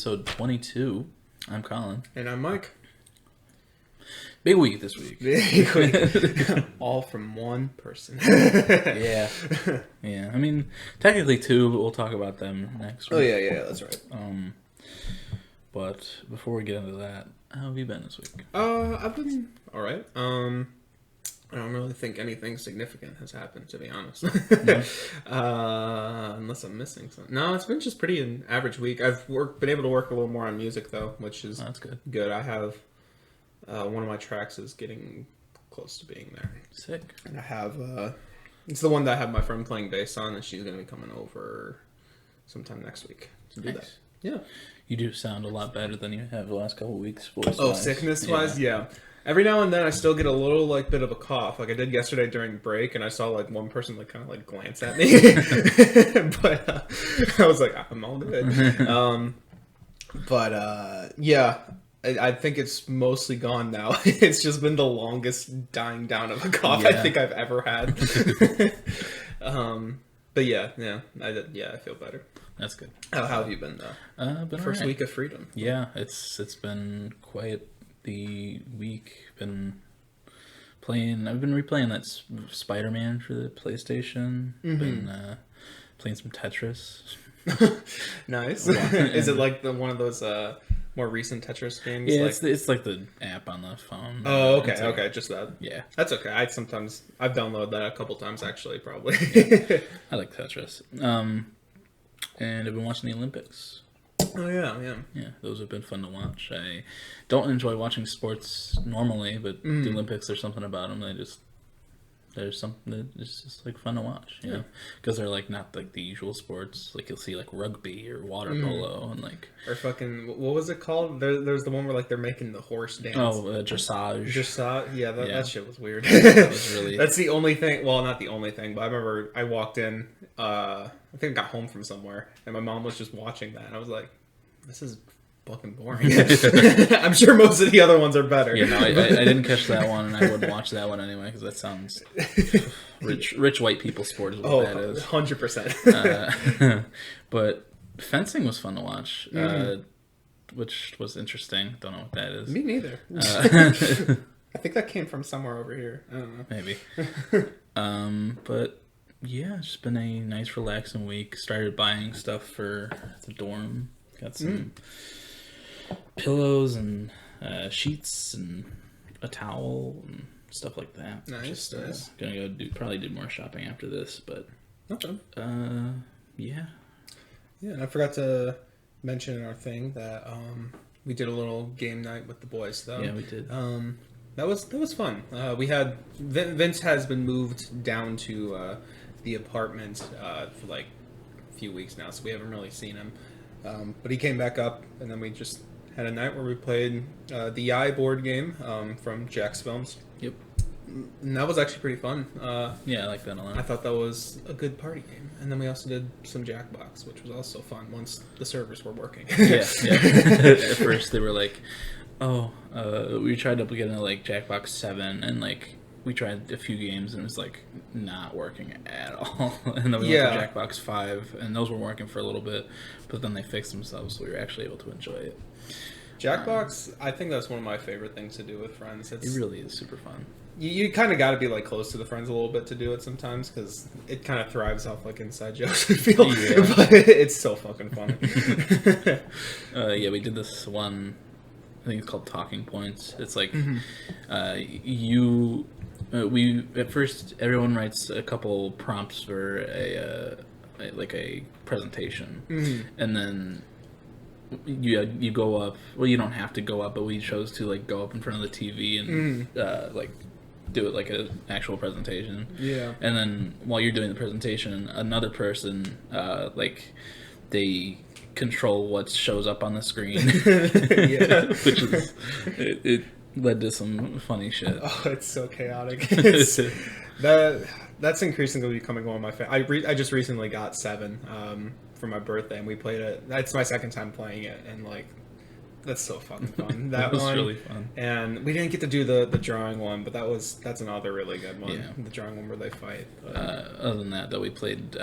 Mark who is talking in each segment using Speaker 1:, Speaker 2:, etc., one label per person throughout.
Speaker 1: episode 22. I'm Colin.
Speaker 2: And I'm Mike.
Speaker 1: Big week this week.
Speaker 2: Big week. All from one person.
Speaker 1: Yeah. Yeah. I mean, technically two, but we'll talk about them next week.
Speaker 2: Oh, yeah, that's right.
Speaker 1: But before we get into that, how have you been this week?
Speaker 2: I've been alright. I don't really think anything significant has happened, to be honest.
Speaker 1: No?
Speaker 2: Unless I'm missing something. No, it's been just pretty an average week. I've been able to work a little more on music, though, which is
Speaker 1: that's good.
Speaker 2: Good. I have one of my tracks is getting close to being there.
Speaker 1: Sick.
Speaker 2: And I have it's the one that I have my friend playing bass on, and she's going to be coming over sometime next week to do that. Yeah.
Speaker 1: You do sound a lot better than you have the last couple of weeks.
Speaker 2: Sickness-wise? Yeah. Every now and then I still get a little bit of a cough, like I did yesterday during break, and I saw one person kind of glance at me, but I was like, I'm all good. Yeah, I think it's mostly gone now. It's just been the longest dying down of a cough I think I've ever had. But I feel better.
Speaker 1: That's good.
Speaker 2: How have you been though?
Speaker 1: Been
Speaker 2: First
Speaker 1: right.
Speaker 2: week of freedom.
Speaker 1: Yeah, it's been quite the week. I've been replaying that Spider-Man for the PlayStation.
Speaker 2: Mm-hmm.
Speaker 1: Been playing some Tetris.
Speaker 2: Nice. Is it like one of those more recent Tetris games?
Speaker 1: Yeah, it's like the app on the phone.
Speaker 2: Oh, okay, just that.
Speaker 1: Yeah,
Speaker 2: that's okay. I've downloaded that a couple times actually, probably.
Speaker 1: Yeah, I like Tetris. And I've been watching the Olympics.
Speaker 2: Oh yeah.
Speaker 1: Yeah, those have been fun to watch. I don't enjoy watching sports normally, but the Olympics, there's something about them. There's something that it's just fun to watch, you know, because they're not the usual sports. You'll see rugby or water polo and
Speaker 2: or fucking what was it called? There's the one where they're making the horse dance.
Speaker 1: Oh, dressage.
Speaker 2: Dressage. Yeah, that shit was weird.
Speaker 1: That was really.
Speaker 2: That's the only thing. Well, not the only thing, but I remember I walked in. I think I got home from somewhere, and my mom was just watching that, and I was like, "This is fucking boring." I'm sure most of the other ones are better.
Speaker 1: Yeah, no, I didn't catch that one, and I wouldn't watch that one anyway because that sounds rich white people sport is what that is.
Speaker 2: 100%.
Speaker 1: But fencing was fun to watch, which was interesting. Don't know what that is.
Speaker 2: Me neither. I think that came from somewhere over here. I don't know.
Speaker 1: Maybe. But yeah, it's just been a nice, relaxing week. Started buying stuff for the dorm. Got some pillows and sheets and a towel and stuff like that.
Speaker 2: Nice.
Speaker 1: Gonna go probably do more shopping after this, but
Speaker 2: okay.
Speaker 1: Yeah.
Speaker 2: Yeah, and I forgot to mention in our thing that we did a little game night with the boys, though.
Speaker 1: Yeah, we did.
Speaker 2: That was fun. We had Vince has been moved down to the apartment for a few weeks now, so we haven't really seen him. But he came back up, and then we just had a night where we played the I board game from Jack's Films.
Speaker 1: Yep.
Speaker 2: And that was actually pretty fun.
Speaker 1: Yeah, I like that a lot.
Speaker 2: I thought that was a good party game. And then we also did some Jackbox, which was also fun once the servers were working.
Speaker 1: Yeah. At first they were we tried to get into Jackbox 7, and we tried a few games, and it was not working at all. And then we went to Jackbox 5, and those were working for a little bit, but then they fixed themselves, so we were actually able to enjoy it.
Speaker 2: Jackbox, I think that's one of my favorite things to do with friends.
Speaker 1: It really is super fun.
Speaker 2: You kind of got to be close to the friends a little bit to do it sometimes, because it kind of thrives off inside jokes, I feel.
Speaker 1: Yeah.
Speaker 2: But it's so fucking funny.
Speaker 1: Yeah, we did this one, I think it's called Talking Points. It's we at first everyone writes a couple prompts for a presentation, and then you go up. Well, you don't have to go up, but we chose to go up in front of the TV and do it like an actual presentation. Yeah. And then while you're doing the presentation, another person they control what shows up on the screen. Yeah. Which is it led to some funny shit.
Speaker 2: Oh, it's so chaotic. That's increasingly becoming one of my favorites. I just recently got 7 for my birthday, and we played it. That's my second time playing it, and that's so fucking fun. That
Speaker 1: was
Speaker 2: one,
Speaker 1: really fun.
Speaker 2: And we didn't get to do the drawing one, but that's another really good one. Yeah. The drawing one where they fight.
Speaker 1: Other than that, though, we played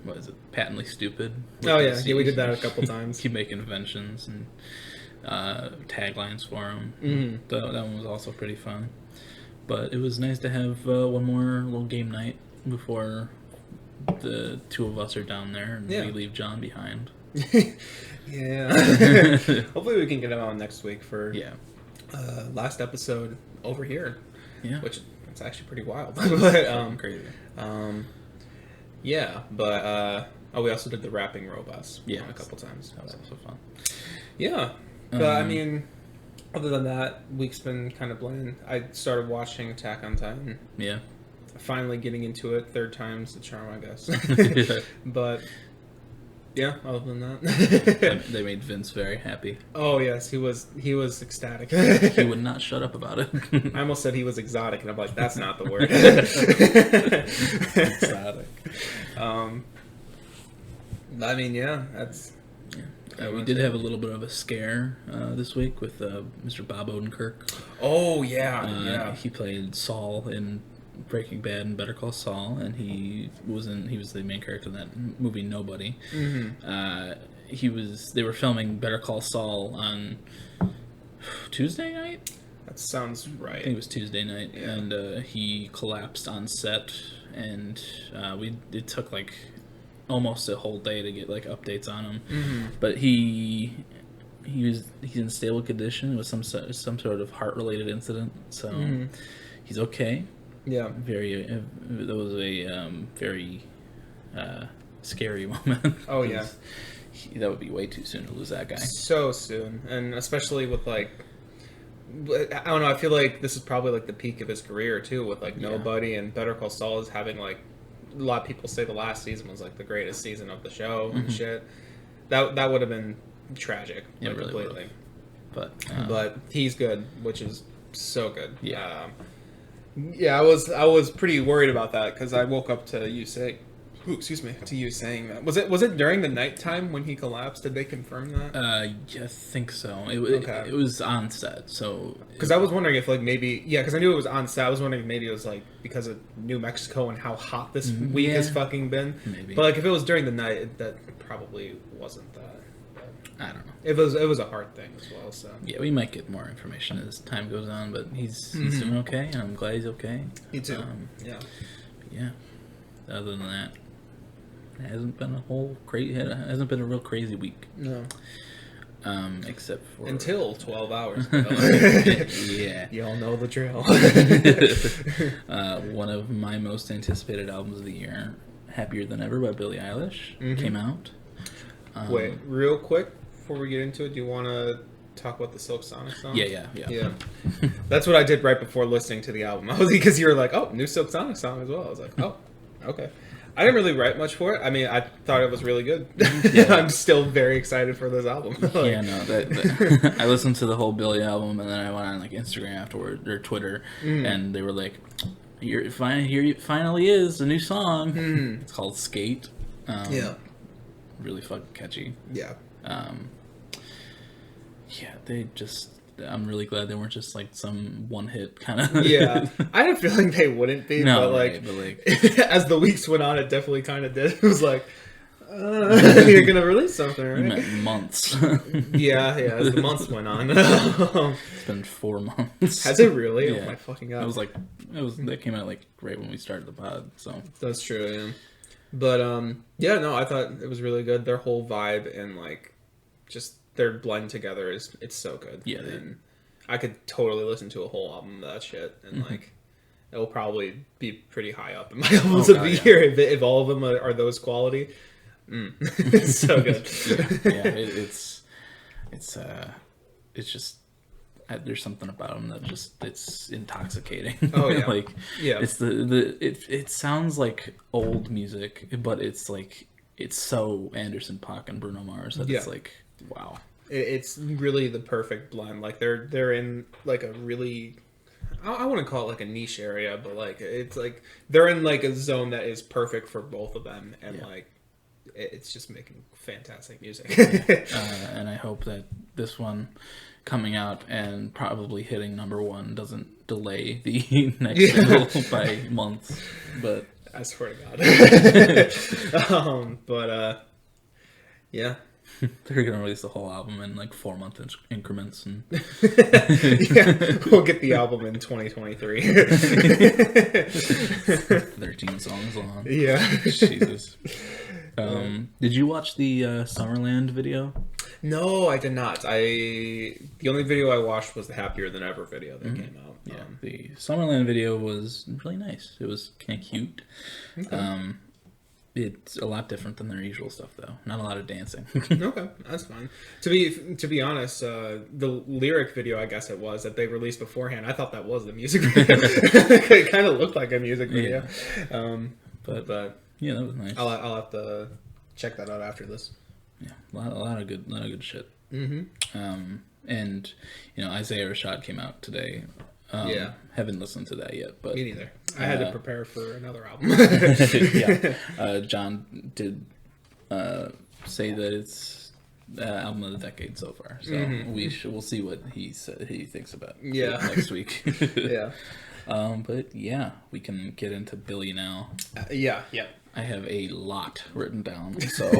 Speaker 1: what is it, Patently Stupid.
Speaker 2: Oh yeah, we did that a couple times.
Speaker 1: Keep making inventions and taglines for them.
Speaker 2: Mm-hmm.
Speaker 1: That one was also pretty fun. But it was nice to have one more little game night before the two of us are down there and we leave John behind.
Speaker 2: Yeah. Hopefully we can get him on next week for last episode Overheated. Yeah. Which it's actually pretty wild. But
Speaker 1: crazy.
Speaker 2: Yeah, but we also did the rapping robots a couple times.
Speaker 1: That was also fun.
Speaker 2: Yeah. But I mean, other than that, week's been kind of bland. I started watching Attack on Titan.
Speaker 1: Yeah.
Speaker 2: Finally getting into it. Third time's the charm, I guess. But yeah, other than that,
Speaker 1: they made Vince very happy.
Speaker 2: Oh yes, he was ecstatic.
Speaker 1: He would not shut up about it.
Speaker 2: I almost said he was exotic, and I'm like, that's not the word.
Speaker 1: Exotic.
Speaker 2: I mean, yeah, that's.
Speaker 1: Yeah. We did have a little bit of a scare this week with Mr. Bob Odenkirk.
Speaker 2: Oh yeah.
Speaker 1: He played Saul in Breaking Bad and Better Call Saul, and he was the main character in that movie Nobody.
Speaker 2: Mm-hmm.
Speaker 1: They were filming Better Call Saul on Tuesday night.
Speaker 2: That sounds right.
Speaker 1: I think it was Tuesday night, and he collapsed on set, and it took like almost a whole day to get like updates on him.
Speaker 2: Mm-hmm.
Speaker 1: But he's in stable condition with some sort of heart related incident, so he's okay.
Speaker 2: Yeah,
Speaker 1: that was a very scary moment.
Speaker 2: Oh yeah,
Speaker 1: that would be way too soon to lose that guy.
Speaker 2: So soon, and especially with like, I don't know. I feel like this is probably like the peak of his career too, with like Nobody and Better Call Saul is having like a lot of people say the last season was like the greatest season of the show and shit. That would have been tragic, like, really completely. But he's good, which is so good.
Speaker 1: Yeah.
Speaker 2: Yeah, I was pretty worried about that because I woke up to you saying, that. Was it during the nighttime when he collapsed? Did they confirm that?
Speaker 1: Yeah, I think so. It was on set, so.
Speaker 2: Because I was wondering if like maybe because I knew it was on set. I was wondering if maybe it was like because of New Mexico and how hot this week has fucking been.
Speaker 1: Maybe.
Speaker 2: But like if it was during the night, that probably wasn't that.
Speaker 1: I don't know.
Speaker 2: It was a hard thing as well. So
Speaker 1: yeah, we might get more information as time goes on, but he's doing okay, and I'm glad he's okay.
Speaker 2: Me too.
Speaker 1: Yeah. Other than that, it hasn't been a real crazy week.
Speaker 2: No.
Speaker 1: Except for
Speaker 2: until 12 hours ago.
Speaker 1: Yeah.
Speaker 2: You all know the drill.
Speaker 1: One of my most anticipated albums of the year, "Happier Than Ever" by Billie Eilish, came out.
Speaker 2: Wait, real quick before we get into it, do you want to talk about the Silk Sonic song?
Speaker 1: Yeah.
Speaker 2: That's what I did right before listening to the album. Because you were like, "Oh, new Silk Sonic song as well." I was like, "Oh, okay." I didn't really write much for it. I mean, I thought it was really good. Yeah. I'm still very excited for this album.
Speaker 1: I listened to the whole Billie album, and then I went on like Instagram afterward or Twitter, and they were like, here it finally is a new song. It's called Skate. Really fucking catchy.
Speaker 2: Yeah.
Speaker 1: I'm really glad they weren't just like some one hit kind of.
Speaker 2: Yeah, I had a feeling they wouldn't be.
Speaker 1: No,
Speaker 2: but like as the weeks went on, it definitely kind of did. It was like, you're gonna release something, right?
Speaker 1: You meant months.
Speaker 2: Yeah. As the months went on,
Speaker 1: it's been 4 months.
Speaker 2: Has it really?
Speaker 1: Yeah.
Speaker 2: Oh my fucking god!
Speaker 1: That came out like right when we started the pod. So
Speaker 2: that's true. Yeah. But I thought it was really good. Their whole vibe and like just their blend together it's so good.
Speaker 1: Yeah,
Speaker 2: and I could totally listen to a whole album of that shit, and like it will probably be pretty high up in my albums of the year if all of them are those quality. It's so good.
Speaker 1: Yeah, it's just there's something about them that it's intoxicating.
Speaker 2: Oh yeah,
Speaker 1: it's it sounds like old music, but it's like it's so Anderson .Paak and Bruno Mars that it's like wow.
Speaker 2: It's really the perfect blend. Like they're in like a really, I wouldn't call it like a niche area, but like it's like they're in like a zone that is perfect for both of them, and like it's just making fantastic music.
Speaker 1: And I hope that this one coming out and probably hitting #1 doesn't delay the next single by months. But
Speaker 2: I swear to God. Yeah.
Speaker 1: They're gonna release the whole album in like 4-month increments, and
Speaker 2: yeah, we'll get the album in 2023.
Speaker 1: 13 songs long.
Speaker 2: Yeah,
Speaker 1: Jesus. Did you watch the Summerland video?
Speaker 2: No, I did not. The only video I watched was the Happier Than Ever video that came out.
Speaker 1: Yeah, the Summerland video was really nice. It was kind of cute. Okay. It's a lot different than their usual stuff, though. Not a lot of dancing.
Speaker 2: Okay, that's fine. To be honest, the lyric video, I guess it was, that they released beforehand, I thought that was the music video. It kind of looked like a music video.
Speaker 1: Yeah. But yeah, that was nice.
Speaker 2: I'll have to check that out after this.
Speaker 1: Yeah, a lot of good shit.
Speaker 2: Mm-hmm.
Speaker 1: And Isaiah Rashad came out today. Haven't listened to that yet, but
Speaker 2: me neither. I had to prepare for another album.
Speaker 1: Yeah, John did say that it's album of the decade so far. So we'll see what he thinks about it next week.
Speaker 2: Yeah.
Speaker 1: But yeah, we can get into Billie now.
Speaker 2: Yeah.
Speaker 1: I have a lot written down, so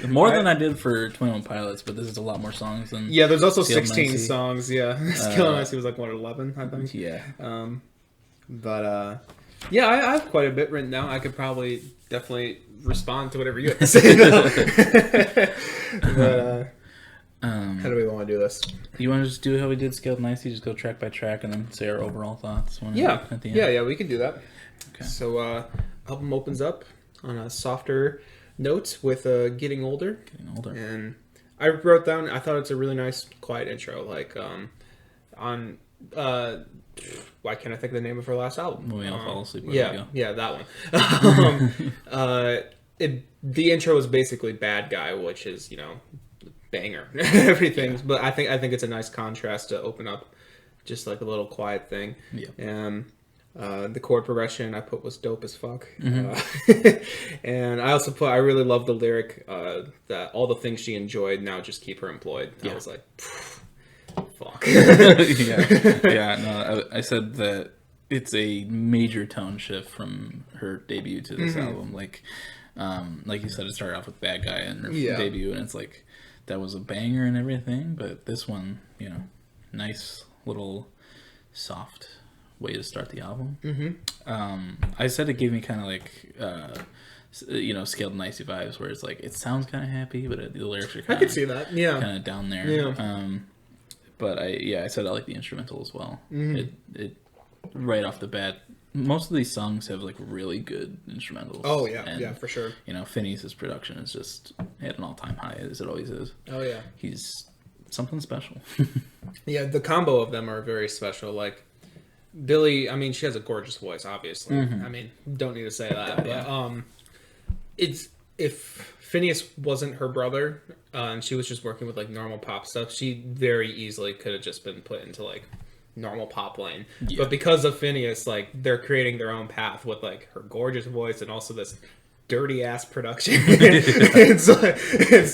Speaker 1: more than I did for 21 Pilots, but this is a lot more songs than.
Speaker 2: Yeah, there's also 16 songs. Yeah, Skill and Icy was like 11, I think.
Speaker 1: Yeah.
Speaker 2: Yeah, I have quite a bit written down. I could probably definitely respond to whatever you have to say. But how do we want to do this?
Speaker 1: You want to just do how we did Scaled and Icy, just go track by track, and then say our overall thoughts.
Speaker 2: At the end? Yeah, we can do that. Okay. So. Album opens up on a softer note with Getting Older. And I wrote down, I thought it's a really nice, quiet intro. Like, why can't I think of the name of her last album?
Speaker 1: When We All Fall Asleep.
Speaker 2: Yeah, that one. The intro is basically Bad Guy, which is, banger. Everything. Yeah. But I think it's a nice contrast to open up just like a little quiet thing.
Speaker 1: Yeah.
Speaker 2: The chord progression I put was dope as fuck. And I also put, I really love the lyric that all the things she enjoyed now just keep her employed. Yeah. I was like, fuck.
Speaker 1: I said that it's a major tone shift from her debut to this album. Like you said, it started off with Bad Guy and her debut, and it's like that was a banger and everything, but this one, nice little soft way to start the album. I said it gave me kind of like Scaled and Icy vibes, where it's like it sounds kind of happy, but the lyrics are kind of,
Speaker 2: I could see that,
Speaker 1: kind of down there. But I said I like the instrumental as well. It right off the bat, most of these songs have like really good instrumentals.
Speaker 2: Oh yeah,
Speaker 1: and,
Speaker 2: for sure.
Speaker 1: Phineas's production is just at an all-time high, as it always is.
Speaker 2: Oh yeah,
Speaker 1: he's something special. Yeah,
Speaker 2: the combo of them are very special. Like Billie, I mean, she has a gorgeous voice, obviously. I mean, don't need to say that. But it's, if Phineas wasn't her brother and she was just working with like normal pop stuff, she very easily could have just been put into like normal pop lane. But because of Phineas, like they're creating their own path with like her gorgeous voice and also this dirty ass production. it's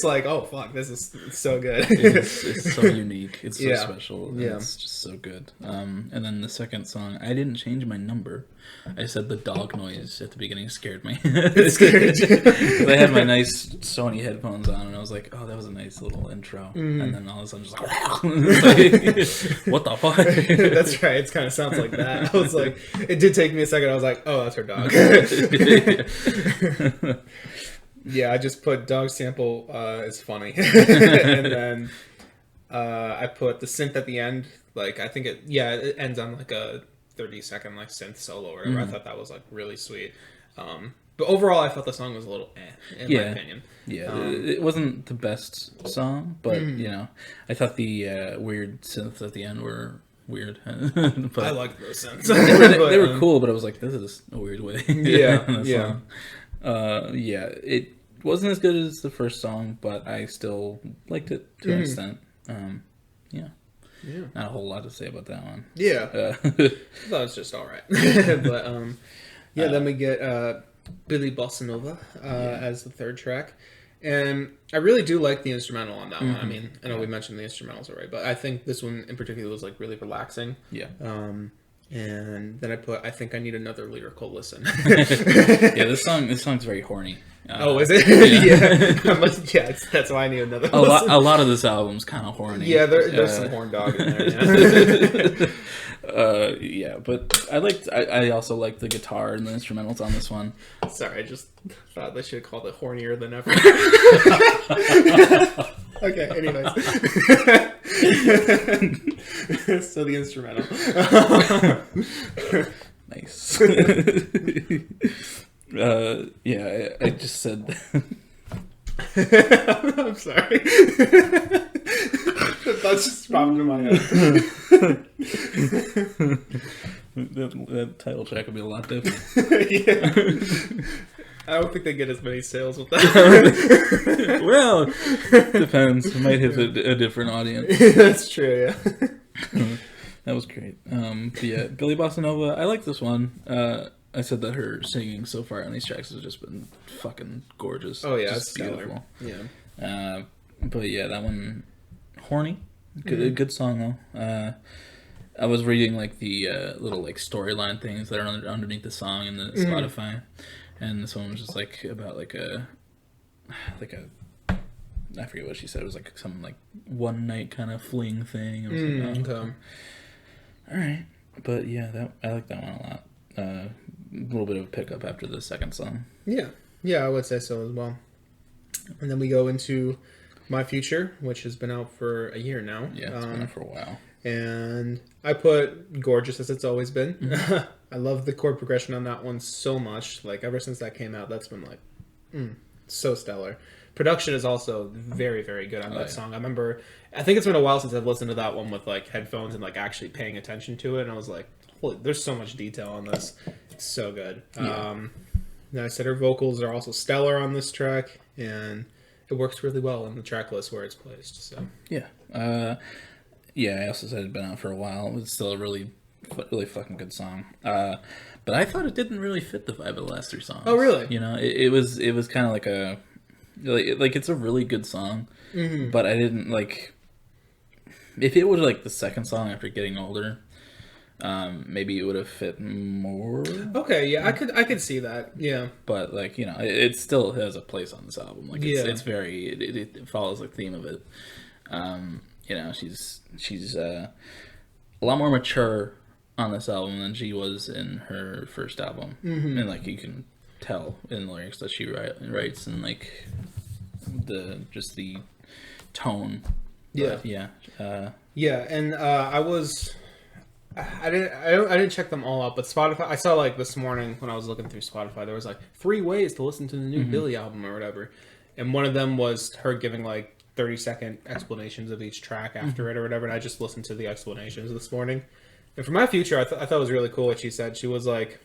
Speaker 2: like, oh fuck, this is so good.
Speaker 1: It's so unique. It's so special. It's just so good. And then the second song, I didn't change my number. I said the dog noise at the beginning scared me. It scared you. I had my nice Sony headphones on, and I was like, oh, that was a nice little intro. And then all of a sudden, just like, what the fuck?
Speaker 2: That's right. It kind of sounds like that. I was like, it did take me a second. I was like, oh, that's her dog. Yeah, I just put dog sample is funny. And then I put the synth at the end. Like, I think it ends on like a 30-second like synth solo or whatever. I thought that was like really sweet. But overall, I thought the song was a little in my opinion.
Speaker 1: Yeah, it wasn't the best song, but I thought the weird synths at the end were weird. But
Speaker 2: I liked those synths.
Speaker 1: They were cool, but I was like, this is a weird way. It wasn't as good as the first song, but I still liked it to an extent. Not a whole lot to say about that one.
Speaker 2: I thought it's just all right. But then we get Billie Bossa Nova as the third track. And I really do like the instrumental on that one. I mean, I know we mentioned the instrumentals already, but I think this one in particular was like really relaxing. And then I put, I think I need another lyrical listen.
Speaker 1: Yeah, this song's very horny.
Speaker 2: Oh, is it? Yeah. That's why I need another listen.
Speaker 1: A lot of this album's kind of horny.
Speaker 2: Yeah, there's some horn dog in there. Yeah.
Speaker 1: Yeah, but I also like the guitar and the instrumentals on this one.
Speaker 2: Sorry, I just thought they should have called it hornier than ever. Okay, anyways. So the instrumental.
Speaker 1: Nice. Yeah, I just said that.
Speaker 2: I'm sorry. That's just popped into my head.
Speaker 1: That title track would be a lot different.
Speaker 2: Yeah. I don't think they get as many sales with that.
Speaker 1: Well, depends. It might hit a different audience.
Speaker 2: That's true, yeah.
Speaker 1: That was great. But yeah, Billie Bossa Nova, I like this one. I said that her singing so far on these tracks has just been fucking gorgeous.
Speaker 2: Oh yeah,
Speaker 1: just
Speaker 2: it's beautiful. Yeah.
Speaker 1: But yeah, that one, horny. Good song though. I was reading like the little like storyline things that are underneath the song in the Spotify, and this one was just like about like a I forget what she said. It was like some like one night kind of fling thing. I was like, oh, okay. All right, but yeah, I like that one a lot. A little bit of a pickup after the second song.
Speaker 2: Yeah, I would say so as well. And then we go into My Future, which has been out for a year now.
Speaker 1: Yeah, it's been out for a while.
Speaker 2: And I put gorgeous as it's always been. Mm-hmm. I love the chord progression on that one so much. Like ever since that came out, that's been like so stellar. Production is also very, very good on that song. I think it's been a while since I've listened to that one with like headphones and like actually paying attention to it. And I was like, holy, there's so much detail on this. It's so good. Yeah. And I said her vocals are also stellar on this track, and it works really well in the track list where it's placed. So
Speaker 1: yeah, I also said it'd been out for a while. It's still a really fucking good song. But I thought it didn't really fit the vibe of the last three songs.
Speaker 2: Oh, really?
Speaker 1: You know, it was kind of like it's a really good song, but I didn't like. If it was like the second song after getting older, maybe it would have fit more.
Speaker 2: Okay, yeah, I could see that. Yeah,
Speaker 1: but like, you know, it still has a place on this album. Like it's very it follows the theme of it. You know, she's a lot more mature on this album than she was in her first album, and like you can tell in the lyrics that she writes and like the tone. But,
Speaker 2: yeah. And I didn't check them all out, but Spotify, I saw like this morning when I was looking through Spotify, there was like 3 ways to listen to the new Billie album or whatever, and one of them was her giving like 30-second explanations of each track after it or whatever, and I just listened to the explanations this morning. And for My Future, I thought it was really cool what she said. She was like,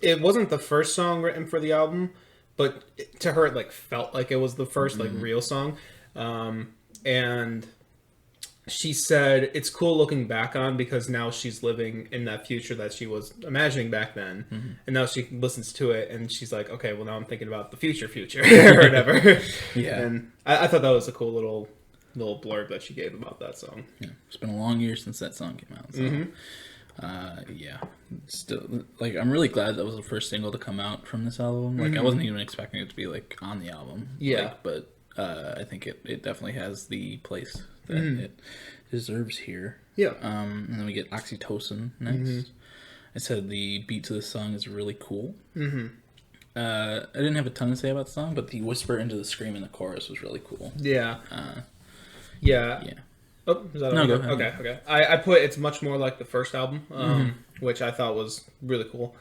Speaker 2: it wasn't the first song written for the album, but to her it like felt like it was the first like real song. And she said it's cool looking back on because now she's living in that future that she was imagining back then, and now she listens to it and she's like, okay, well now I'm thinking about the future or whatever. Yeah, and I thought that was a cool little blurb that she gave about that song.
Speaker 1: Yeah, it's been a long year since that song came out. So, yeah, still like I'm really glad that was the first single to come out from this album. Like I wasn't even expecting it to be like on the album.
Speaker 2: Yeah,
Speaker 1: like, but I think it definitely has the place that it deserves here.
Speaker 2: Yeah.
Speaker 1: And then we get Oxytocin next. I said the beat to this song is really cool. I didn't have a ton to say about the song, but the whisper into the scream in the chorus was really cool.
Speaker 2: Yeah. Yeah. Oh, is that go ahead. Okay. I put it's much more like the first album, which I thought was really cool.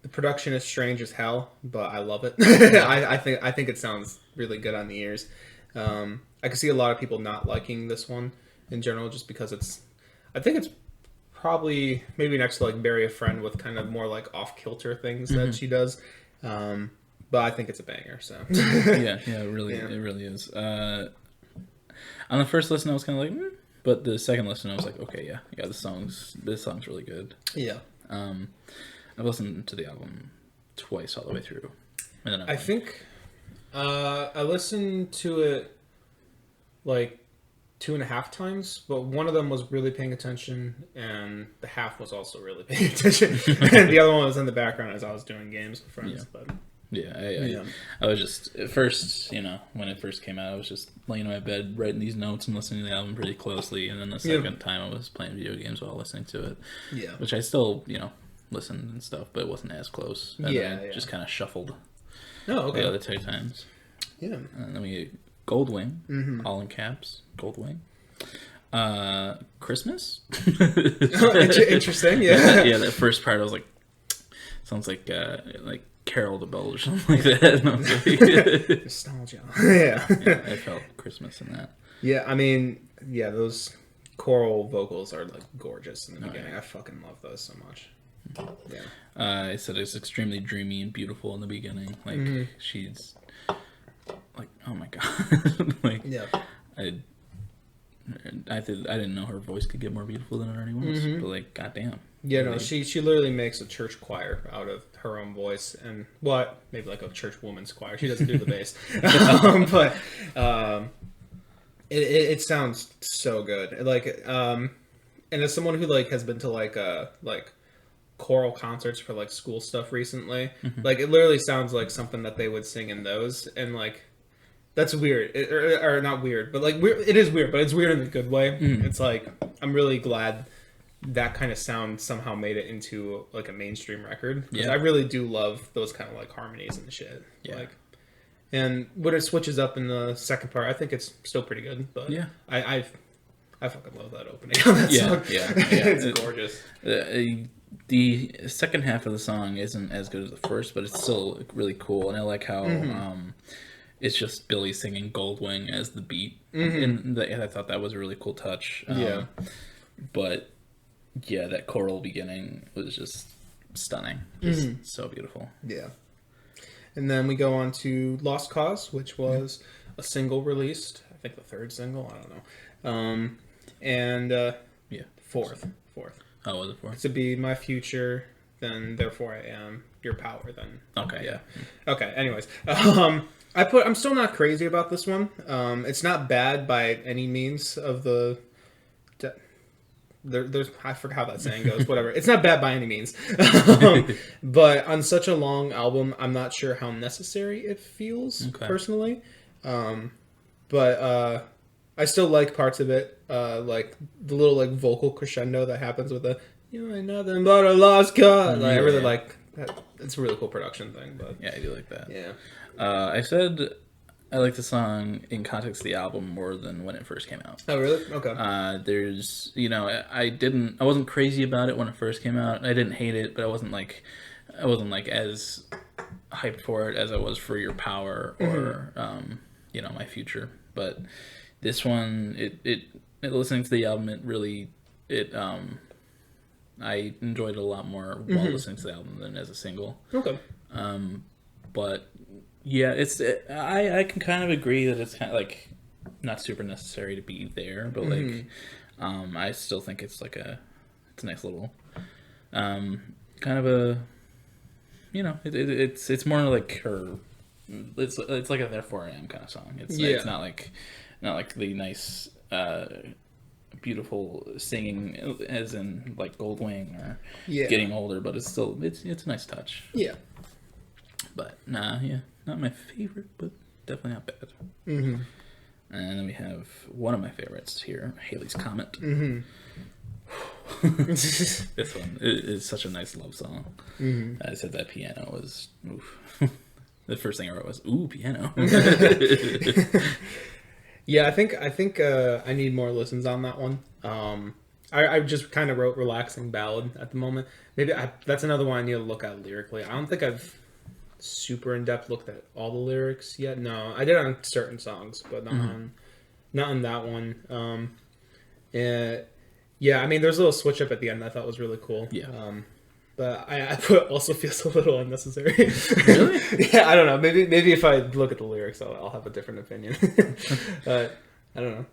Speaker 2: The production is strange as hell, but I love it. I think it sounds really good on the ears. I can see a lot of people not liking this one in general, just because I think it's probably maybe next to like Bury a Friend with kind of more like off kilter things that she does. But I think it's a banger. So
Speaker 1: it really is. On the first listen, I was kind of like, but the second listen, I was like, okay, yeah, this song's really good.
Speaker 2: Yeah.
Speaker 1: I've listened to the album twice all the way through, and then
Speaker 2: I think I listened to it like 2.5 times, but one of them was really paying attention, and the half was also really paying attention, and the other one was in the background as I was doing games with friends.
Speaker 1: Yeah. I was just at first, when it first came out, I was just laying in my bed writing these notes and listening to the album pretty closely, and then the second time I was playing video games while listening to it. Yeah, which I still, listened and stuff, but it wasn't as close. And I just kind of shuffled.
Speaker 2: Oh, okay.
Speaker 1: The other 2 times. Yeah, and then we Goldwing, all in caps, Goldwing. Christmas.
Speaker 2: Interesting. Yeah.
Speaker 1: Yeah. That first part, I was like, sounds like Carol the Bell or something like that. And I was like,
Speaker 2: nostalgia. Yeah.
Speaker 1: I felt Christmas in that.
Speaker 2: Yeah, I mean, those choral vocals are like gorgeous in the beginning. I fucking love those so much. Yeah.
Speaker 1: I said it's extremely dreamy and beautiful in the beginning. Like she's like, oh my god. Like, I didn't know her voice could get more beautiful than it already was. But like, goddamn.
Speaker 2: Yeah, no, she literally makes a church choir out of her own voice, and maybe like a church woman's choir. She doesn't do the bass, but it sounds so good. Like, and as someone who like has been to like choral concerts for like school stuff recently, like it literally sounds like something that they would sing in those, and like that's weird, or not weird, but like it is weird, but it's weird in a good way. It's like I'm really glad that kind of sound somehow made it into like a mainstream record, because I really do love those kind of like harmonies and shit. Like, and when it switches up in the second part, I think it's still pretty good. But I fucking love that opening on that song. It's gorgeous.
Speaker 1: The second half of the song isn't as good as the first, but it's still really cool, and I like how it's just Billy singing Goldwing as the beat, and I thought that was a really cool touch. But that choral beginning was just stunning, just so beautiful. Yeah.
Speaker 2: And then we go on to Lost Cause, which was a single released, I think the third single, I don't know. And fourth.
Speaker 1: Oh, was it fourth?
Speaker 2: To be my future, then therefore I am your power. Then okay. Anyways, I'm still not crazy about this one. It's not bad by any means of the. There's I forgot how that saying goes. Whatever. It's not bad by any means, but on such a long album, I'm not sure how necessary it feels personally. But I still like parts of it, like the little like vocal crescendo that happens with the "You ain't nothing but a lost cause." I really like that. It's a really cool production thing. But
Speaker 1: I do like that. Yeah. I said I like the song in context of the album more than when it first came out.
Speaker 2: Oh, really? Okay.
Speaker 1: There's, I wasn't crazy about it when it first came out. I didn't hate it, but I wasn't like as hyped for it as I was for Your Power or, My Future. But this one, it listening to the album, I enjoyed it a lot more while listening to the album than as a single. Okay. But yeah, I can kind of agree that it's kind of like not super necessary to be there, but like I still think it's like it's a nice little kind of a it's more like her. It's like a Therefore I Am kind of song. It's not like the nice beautiful singing as in like Goldwing or Getting Older, but it's still it's a nice touch. Yeah. But not my favorite, but definitely not bad. And then we have one of my favorites here, Haley's Comet. This one is such a nice love song. I said that piano was oof. The first thing I wrote was "ooh, piano."
Speaker 2: Yeah, I think I need more listens on that one. I just kind of wrote relaxing ballad at the moment. Maybe that's another one I need to look at lyrically. I don't think I've super in depth looked at all the lyrics yet. No, I did on certain songs, but not on that one. I mean, there's a little switch up at the end I thought was really cool. Yeah. But I put also feels a little unnecessary. Really? Yeah, I don't know. Maybe if I look at the lyrics, I'll have a different opinion. But I don't know.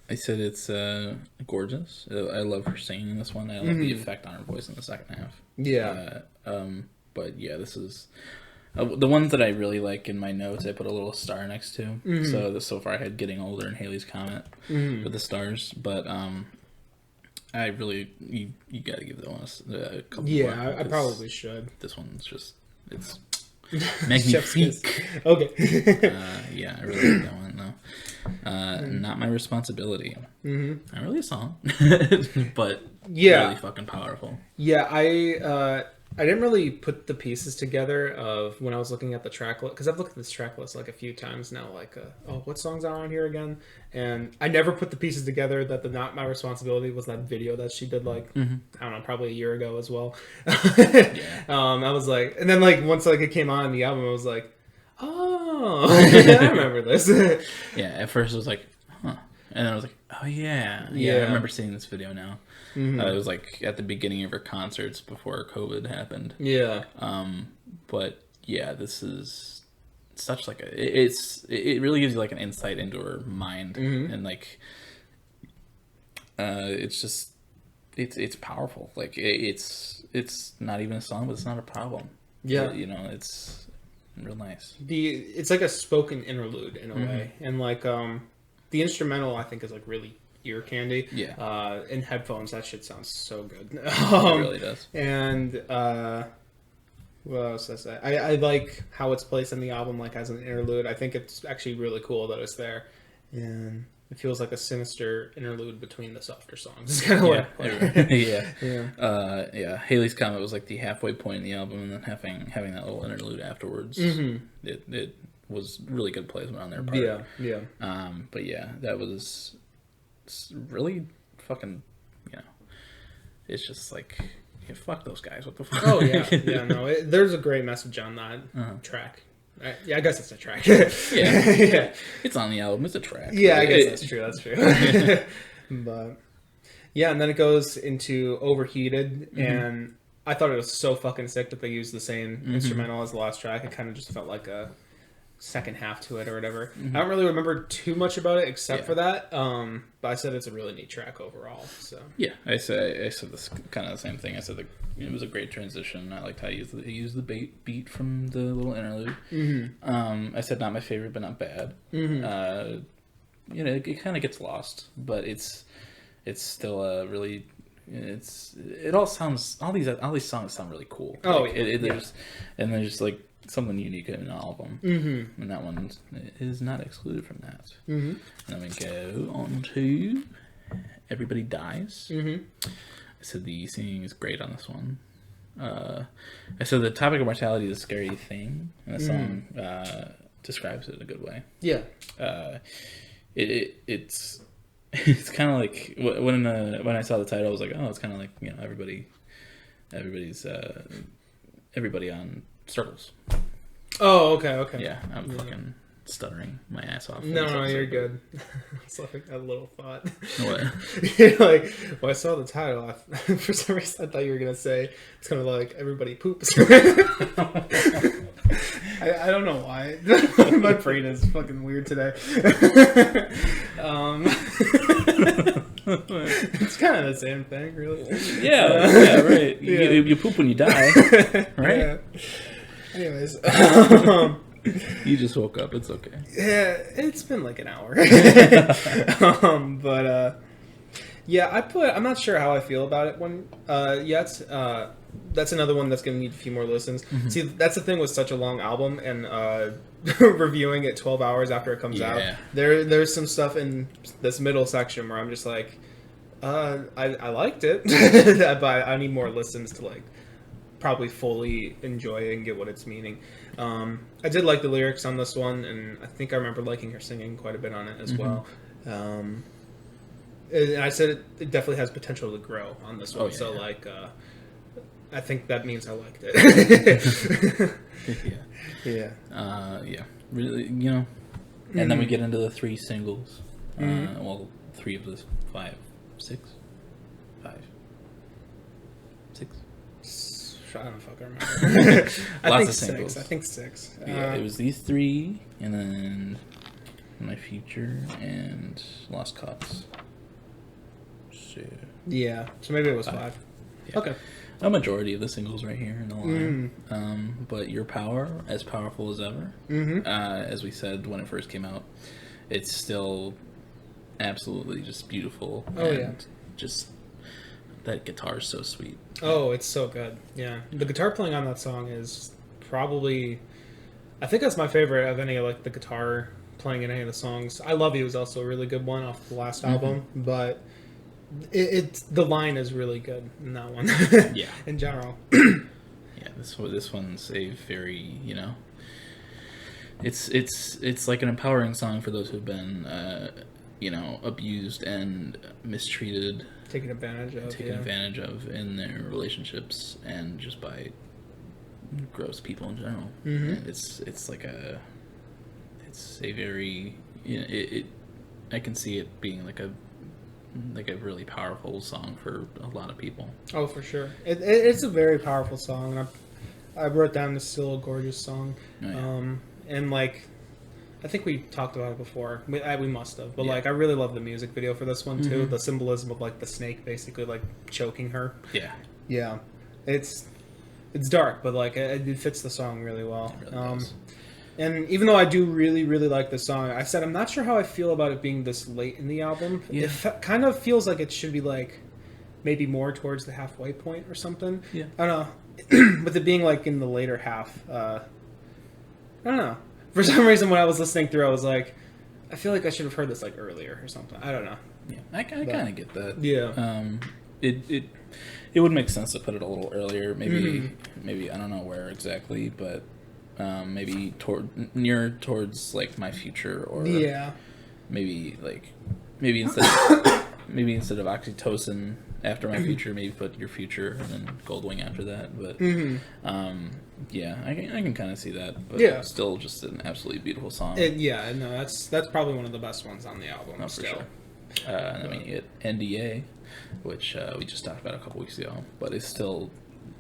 Speaker 1: I said it's gorgeous. I love her singing in this one. I love the effect on her voice in the second half. Yeah. But yeah, this is The ones that I really like in my notes, I put a little star next to.
Speaker 2: Mm-hmm.
Speaker 1: So far I had Getting Older and Haley's Comet with the stars. But I really, you got to give that one a couple more.
Speaker 2: Yeah, I probably should.
Speaker 1: This one's just, it's magnifique.
Speaker 2: Okay.
Speaker 1: Yeah, I really like that one, though. Not My Responsibility. Not really a song, but really fucking powerful.
Speaker 2: Yeah, I didn't really put the pieces together of when I was looking at the track list, because I've looked at this track list like a few times now, like, what songs are on here again? And I never put the pieces together that the Not My Responsibility was that video that she did, like, I don't know, probably a year ago as well. I was like, and then, like, once, like, it came on the album, I was like, oh, I remember this.
Speaker 1: Yeah, at first it was like, huh. And then I was like, oh, yeah. I remember seeing this video now. It was like at the beginning of her concerts before COVID happened. Yeah. But yeah, this is such like it really gives you like an insight into her mind and like it's just it's powerful. Like it's not even a song, but it's not a problem. Yeah. You know, it's real nice.
Speaker 2: It's like a spoken interlude in a way, and like the instrumental I think is like really ear candy. Yeah. In headphones, that shit sounds so good.
Speaker 1: It really does.
Speaker 2: And what else did I say? I like how it's placed in the album, like as an interlude. I think it's actually really cool that it's there, and it feels like a sinister interlude between the softer songs. It's kind of
Speaker 1: yeah. Haley's Comet was like the halfway point in the album, and then having that little interlude afterwards. It was really good placement on their part. Yeah. But yeah, that was really fucking, you know, it's just like, yeah, fuck those guys. What the fuck?
Speaker 2: Oh yeah, no. There's a great message on that track. I guess it's a track.
Speaker 1: Yeah, it's on the album. It's a track.
Speaker 2: Yeah, I guess that's true. That's true. But yeah, and then it goes into Overheated, and I thought it was so fucking sick that they used the same instrumental as the last track. It kind of just felt like a second half to it or whatever. I don't really remember too much about it except for that. But I said it's a really neat track overall. So yeah,
Speaker 1: I said this kind of the same thing. I said it was a great transition. I liked how he used the beat from the little interlude. I said not my favorite, but not bad. You know, it kind of gets lost, but it's still a really. All these songs sound really cool. There's like something unique in all of them, and that one is not excluded from that. And then we go on to Everybody Dies. I said the singing is great on this one. I said the topic of mortality is a scary thing, and the song describes it in a good way. Yeah. It's kind of like when I saw the title, I was like, oh, it's kind of like, you know, everybody on Circles.
Speaker 2: Oh, okay.
Speaker 1: Yeah, I'm fucking stuttering my ass off.
Speaker 2: No, you're good. It's like a little thought.
Speaker 1: What?
Speaker 2: You're like, well, I saw the title. For some reason, I thought you were gonna say it's kind of like Everybody Poops. I don't know why. My brain is fucking weird today. It's kind of the same thing, really.
Speaker 1: Yeah, right. You poop when you die, right? Yeah.
Speaker 2: Anyways,
Speaker 1: you just woke up. It's okay.
Speaker 2: Yeah, it's been like an hour. But yeah, I'm not sure how I feel about it yet. That's another one that's going to need a few more listens. See, that's the thing with such a long album, and reviewing it 12 hours after it comes out. There's some stuff in this middle section where I'm just like, I liked it, but I need more listens to like probably fully enjoy it and get what it's meaning. I did like the lyrics on this one, and I think I remember liking her singing quite a bit on it as well. And I said it definitely has potential to grow on this one. Like, I think that means I liked it.
Speaker 1: Yeah. Really, you know. And then we get into the 3 singles. Well, 3 of the 5, 6, 5, 6.
Speaker 2: I don't fucking remember.
Speaker 1: Lots of singles.
Speaker 2: 6. I think 6.
Speaker 1: It was these 3, and then My Future and Lost Cause. So
Speaker 2: yeah, so maybe it was 5.
Speaker 1: Yeah.
Speaker 2: Okay.
Speaker 1: a majority of the singles right here in the line. But Your Power, as powerful as ever. As we said when it first came out, it's still absolutely just beautiful. Just that guitar is so sweet.
Speaker 2: Oh, it's so good. Yeah, the guitar playing on that song is probably, I think that's my favorite of any of like the guitar playing in any of the songs. I Love You is also a really good one off the last album, but it's the line is really good in that one.
Speaker 1: Yeah,
Speaker 2: in general.
Speaker 1: Yeah, this one's a very, you know, it's like an empowering song for those who've been you know, abused and mistreated,
Speaker 2: taken advantage of
Speaker 1: in their relationships and just by gross people in general. It's a very, you know, I can see it being like a really powerful song for a lot of people.
Speaker 2: Oh, for sure. It's a very powerful song. And I wrote down it's still a gorgeous song. Oh, yeah. And like, I think we talked about it before. We must have. But like, I really love the music video for this one too. The symbolism of like the snake basically like choking her. Yeah. Yeah. It's dark, but like it fits the song really well. It really does. And even though I do really, really like this song, I said I'm not sure how I feel about it being this late in the album. Yeah. It kind of feels like it should be like maybe more towards the halfway point or something. Yeah. I don't know. With it being like in the later half, I don't know. For some reason, when I was listening through, I was like, I feel like I should have heard this like earlier or something. I don't know.
Speaker 1: Yeah, I kind of get that. Yeah. It would make sense to put it a little earlier. Maybe I don't know where exactly, but maybe towards like My Future, or maybe instead of Oxytocin after My Future, maybe put Your Future and then Goldwing after that. But yeah, I can kind of see that. But still, just an absolutely beautiful song.
Speaker 2: That's probably one of the best ones on the album.
Speaker 1: No, for sure. And then we get NDA, which we just talked about a couple weeks ago, but it's still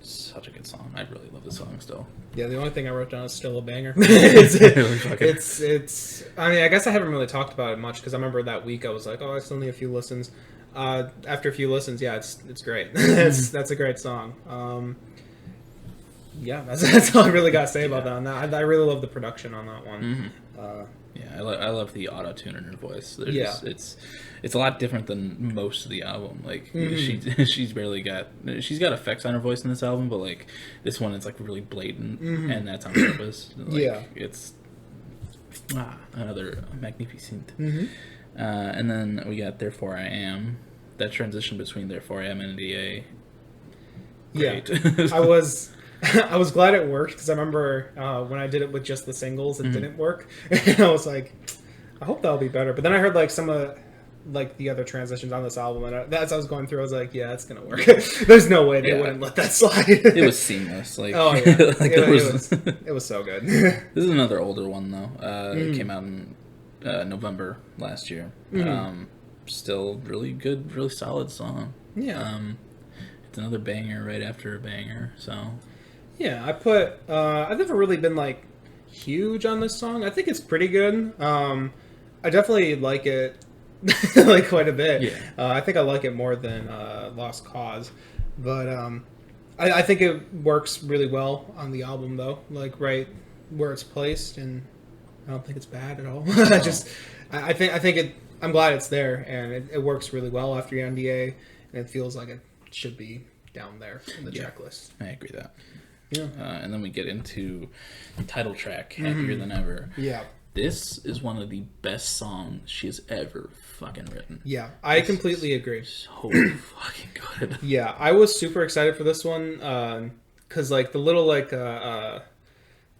Speaker 1: such a good song. I really love this song still. Yeah, the only thing I wrote down is still a banger. it's I mean, I guess I haven't really talked about it much because I remember that week I was like, oh, I still need a few listens. After a few listens, yeah, it's great. That's a great song. Yeah, that's all I really got to say about that. And I really love the production on that one. Yeah, I love the auto-tune in her voice. It's a lot different than most of the album. Like she's got effects on her voice in this album, but like this one is like really blatant, and that's on purpose. Like, it's another magnificent. And then we got Therefore I Am. That transition between Therefore I Am and NDA. Great. Yeah, I was glad it worked because I remember when I did it with just the singles, it didn't work, and I was like, I hope that'll be better. But then I heard like some of like the other transitions on this album, and as I was going through, I was like, yeah, it's gonna work. There's no way they wouldn't let that slide. It was seamless. Like, oh yeah, like it was so good. This is another older one though. It came out in November last year. Still really good, really solid song. Yeah. It's another banger right after a banger. So. Yeah, I've never really been like huge on this song. I think it's pretty good. I definitely like it like quite a bit. Yeah. I think I like it more than Lost Cause, but I think it works really well on the album though, like right where it's placed, and I don't think it's bad at all. I think it. I'm glad it's there, and it works really well after your NDA, and it feels like it should be down there in the checklist. I agree with that. Yeah. And then we get into the title track, Happier Than Ever. Yeah. This is one of the best songs she has ever fucking written. Yeah, I completely agree. So fucking good. Yeah, I was super excited for this one because like the little like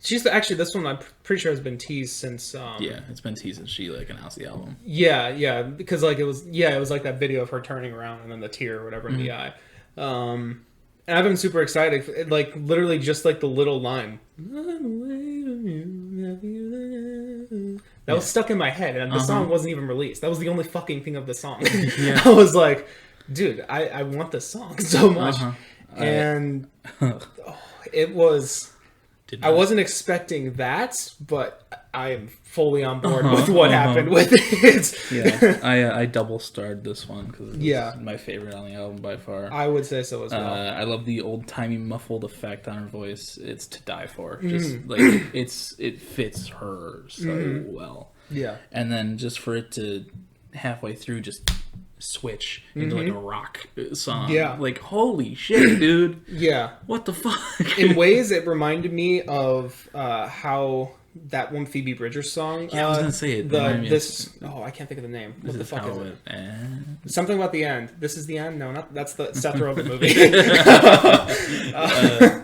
Speaker 1: this one I'm pretty sure has been teased since it's been teased since she like announced the album. Yeah, because like it was like that video of her turning around and then the tear or whatever in the eye. And I've been super excited, like literally just like the little line. That was stuck in my head, and the song wasn't even released. That was the only fucking thing of the song. I was like, dude, I want this song so much. And it was
Speaker 2: I wasn't expecting that, but I am fully on board with what happened with it.
Speaker 1: Yeah, I double starred this one because it's my favorite on the album by far.
Speaker 2: I would say so as well.
Speaker 1: I love the old timey muffled effect on her voice. It's to die for. Just like it fits her so well.
Speaker 2: Yeah,
Speaker 1: and then just for it to halfway through just switch into like a rock song.
Speaker 2: Yeah,
Speaker 1: like holy shit, dude.
Speaker 2: Yeah,
Speaker 1: what the fuck?
Speaker 2: In ways, it reminded me of how that one Phoebe Bridgers song.
Speaker 1: Yeah, I was gonna say it.
Speaker 2: I can't think of the name. What the fuck is it? Something about the end. This is the end. No, not that's the Seth Rogen movie.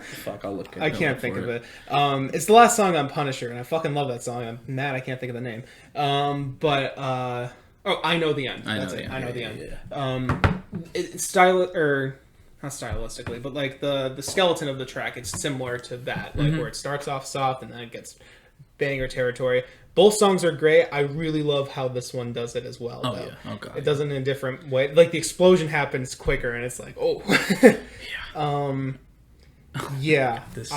Speaker 1: Fuck, I'll look.
Speaker 2: I can't think of it. It's the last song on Punisher, and I fucking love that song. I'm mad I can't think of the name. I Know the End. That's it. I Know the End. Yeah. It's not stylistically, but like the skeleton of the track, it's similar to that, like where it starts off soft and then it gets banger territory. Both songs are great. I really love how this one does it as well.
Speaker 1: Oh
Speaker 2: though.
Speaker 1: Yeah, oh god,
Speaker 2: it does it in a different way. Like the explosion happens quicker, and it's like, oh, yeah.
Speaker 1: This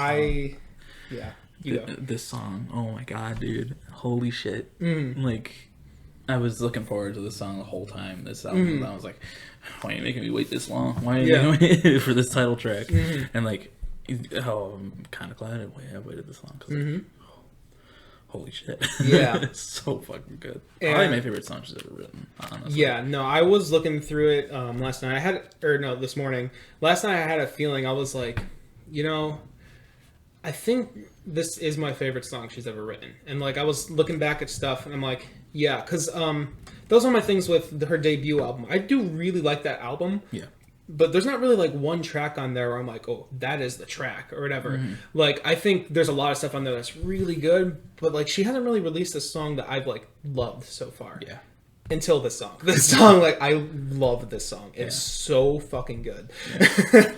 Speaker 1: song. Oh my god, dude! Holy shit! Like, I was looking forward to this song the whole time. This album, and I was like, why are you making me wait this long? Why are you making me wait for this title track? And like, I'm kind of glad I waited this long because. Holy shit.
Speaker 2: Yeah.
Speaker 1: It's so fucking good. Probably my favorite song she's ever written, honestly.
Speaker 2: Yeah, no, I was looking through it last night. This morning. Last night I had a feeling. I was like, I think this is my favorite song she's ever written. And like, I was looking back at stuff and I'm like, yeah, because those are my things with her debut album. I do really like that album.
Speaker 1: Yeah.
Speaker 2: But there's not really like one track on there where I'm like, oh, that is the track or whatever. Like, I think there's a lot of stuff on there that's really good, but like she hasn't really released a song that I've like loved so far.
Speaker 1: Yeah.
Speaker 2: Until this song. This song, like, I love this song. It's so fucking good.
Speaker 1: Yeah.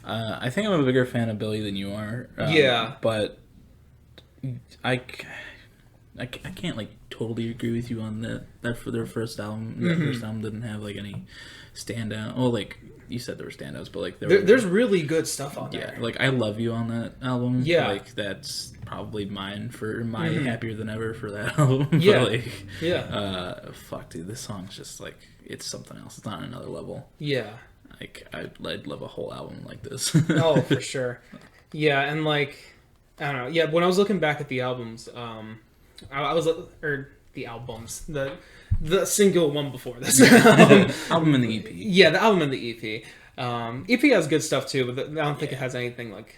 Speaker 1: I think I'm a bigger fan of Billie than you are.
Speaker 2: Yeah.
Speaker 1: But I can't like totally agree with you on that for their first album. That first album didn't have like any standout. Well, like you said, there were standouts, but like
Speaker 2: there's really good stuff on there.
Speaker 1: Yeah, like I Love You on that album.
Speaker 2: Yeah,
Speaker 1: like that's probably mine for my Happier Than Ever for that album.
Speaker 2: Yeah,
Speaker 1: but like, fuck, dude, this song's just like it's something else. It's on another level.
Speaker 2: Yeah,
Speaker 1: like I'd love a whole album like this.
Speaker 2: Oh, for sure. Yeah, and like I don't know. Yeah, when I was looking back at the albums, the albums, the single one before this
Speaker 1: album and the EP.
Speaker 2: Yeah, the album and the EP. EP has good stuff too, but I don't think it has anything like,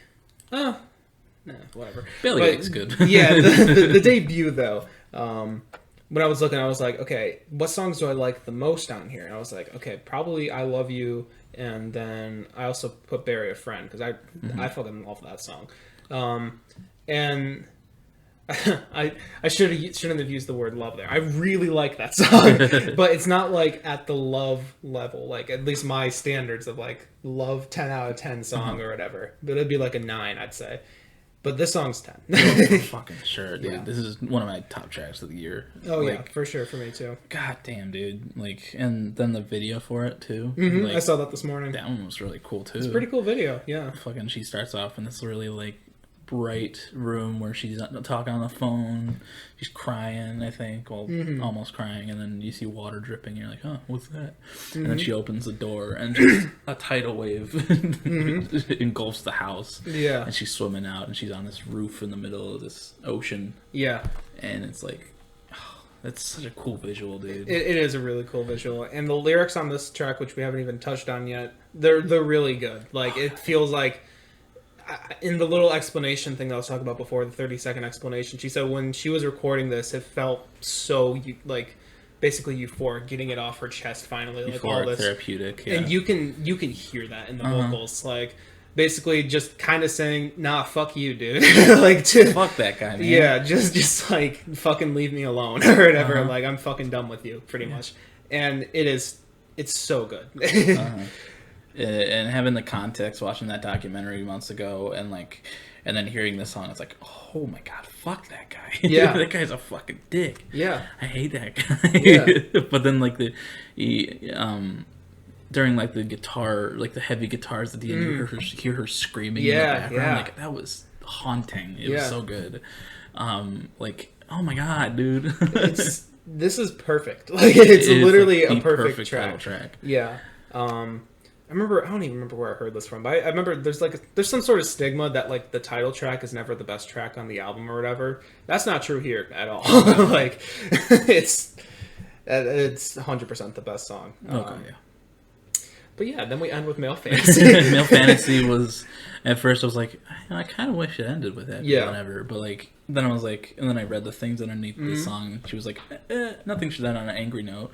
Speaker 2: whatever.
Speaker 1: Billie looks good.
Speaker 2: Yeah, the debut though. When I was looking, I was like, okay, what songs do I like the most on here? And I was like, okay, probably I Love You, and then I also put Bury a Friend because I fucking love that song, and. I shouldn't have used the word love there. I really like that song, but it's not like at the love level, like at least my standards of like love 10 out of 10 song or whatever. But it'd be like a 9, I'd say. But this song's 10.
Speaker 1: Oh, fucking sure, dude. Yeah. This is one of my top tracks of the year.
Speaker 2: Oh like, yeah, for sure, for me too.
Speaker 1: God damn, dude. Like, and then the video for it too.
Speaker 2: Like, I saw that this morning.
Speaker 1: That one was really cool too.
Speaker 2: It's a pretty cool video, yeah.
Speaker 1: Fucking, she starts off in this really like bright room where she's talking on the phone. She's crying, I think, almost crying, and then you see water dripping and you're like, huh, what's that? And then she opens the door and just a tidal wave engulfs the house.
Speaker 2: Yeah.
Speaker 1: And she's swimming out and she's on this roof in the middle of this ocean.
Speaker 2: Yeah.
Speaker 1: And it's like, that's such a cool visual, dude.
Speaker 2: It is a really cool visual. And the lyrics on this track, which we haven't even touched on yet, they're really good. Like, it feels like in the little explanation thing that I was talking about before, the 30-second explanation, she said when she was recording this, it felt so, like, basically euphoric, getting it off her chest finally. Like, all this.
Speaker 1: Therapeutic, yeah.
Speaker 2: And you can hear that in the vocals. Like, basically just kind of saying, nah, fuck you, dude. Like,
Speaker 1: fuck that guy, man.
Speaker 2: Yeah, just like, fucking leave me alone, or whatever. Like, I'm fucking done with you, pretty much. And it's so good.
Speaker 1: And having the context, watching that documentary months ago, and then hearing this song, it's like, oh my god, fuck that guy.
Speaker 2: Yeah,
Speaker 1: that guy's a fucking dick.
Speaker 2: Yeah,
Speaker 1: I hate that guy.
Speaker 2: Yeah,
Speaker 1: but then like during like the guitar, like the heavy guitars at the end, you hear her screaming in the background. Like that was haunting. It was so good. Like, oh my god, dude.
Speaker 2: This is perfect. Like, it's literally
Speaker 1: like
Speaker 2: a perfect track.
Speaker 1: Track.
Speaker 2: Yeah. I don't even remember where I heard this from, but I remember there's some sort of stigma that like the title track is never the best track on the album or whatever. That's not true here at all. Like, it's 100% the best song.
Speaker 1: Okay, yeah.
Speaker 2: But yeah, then we end with Male Fantasy.
Speaker 1: Male Fantasy was, at first I was like, I kind of wish it ended with that.
Speaker 2: Yeah.
Speaker 1: Whatever. But like, then I was like, and then I read the things underneath the song. She was like, nothing should end on an angry note.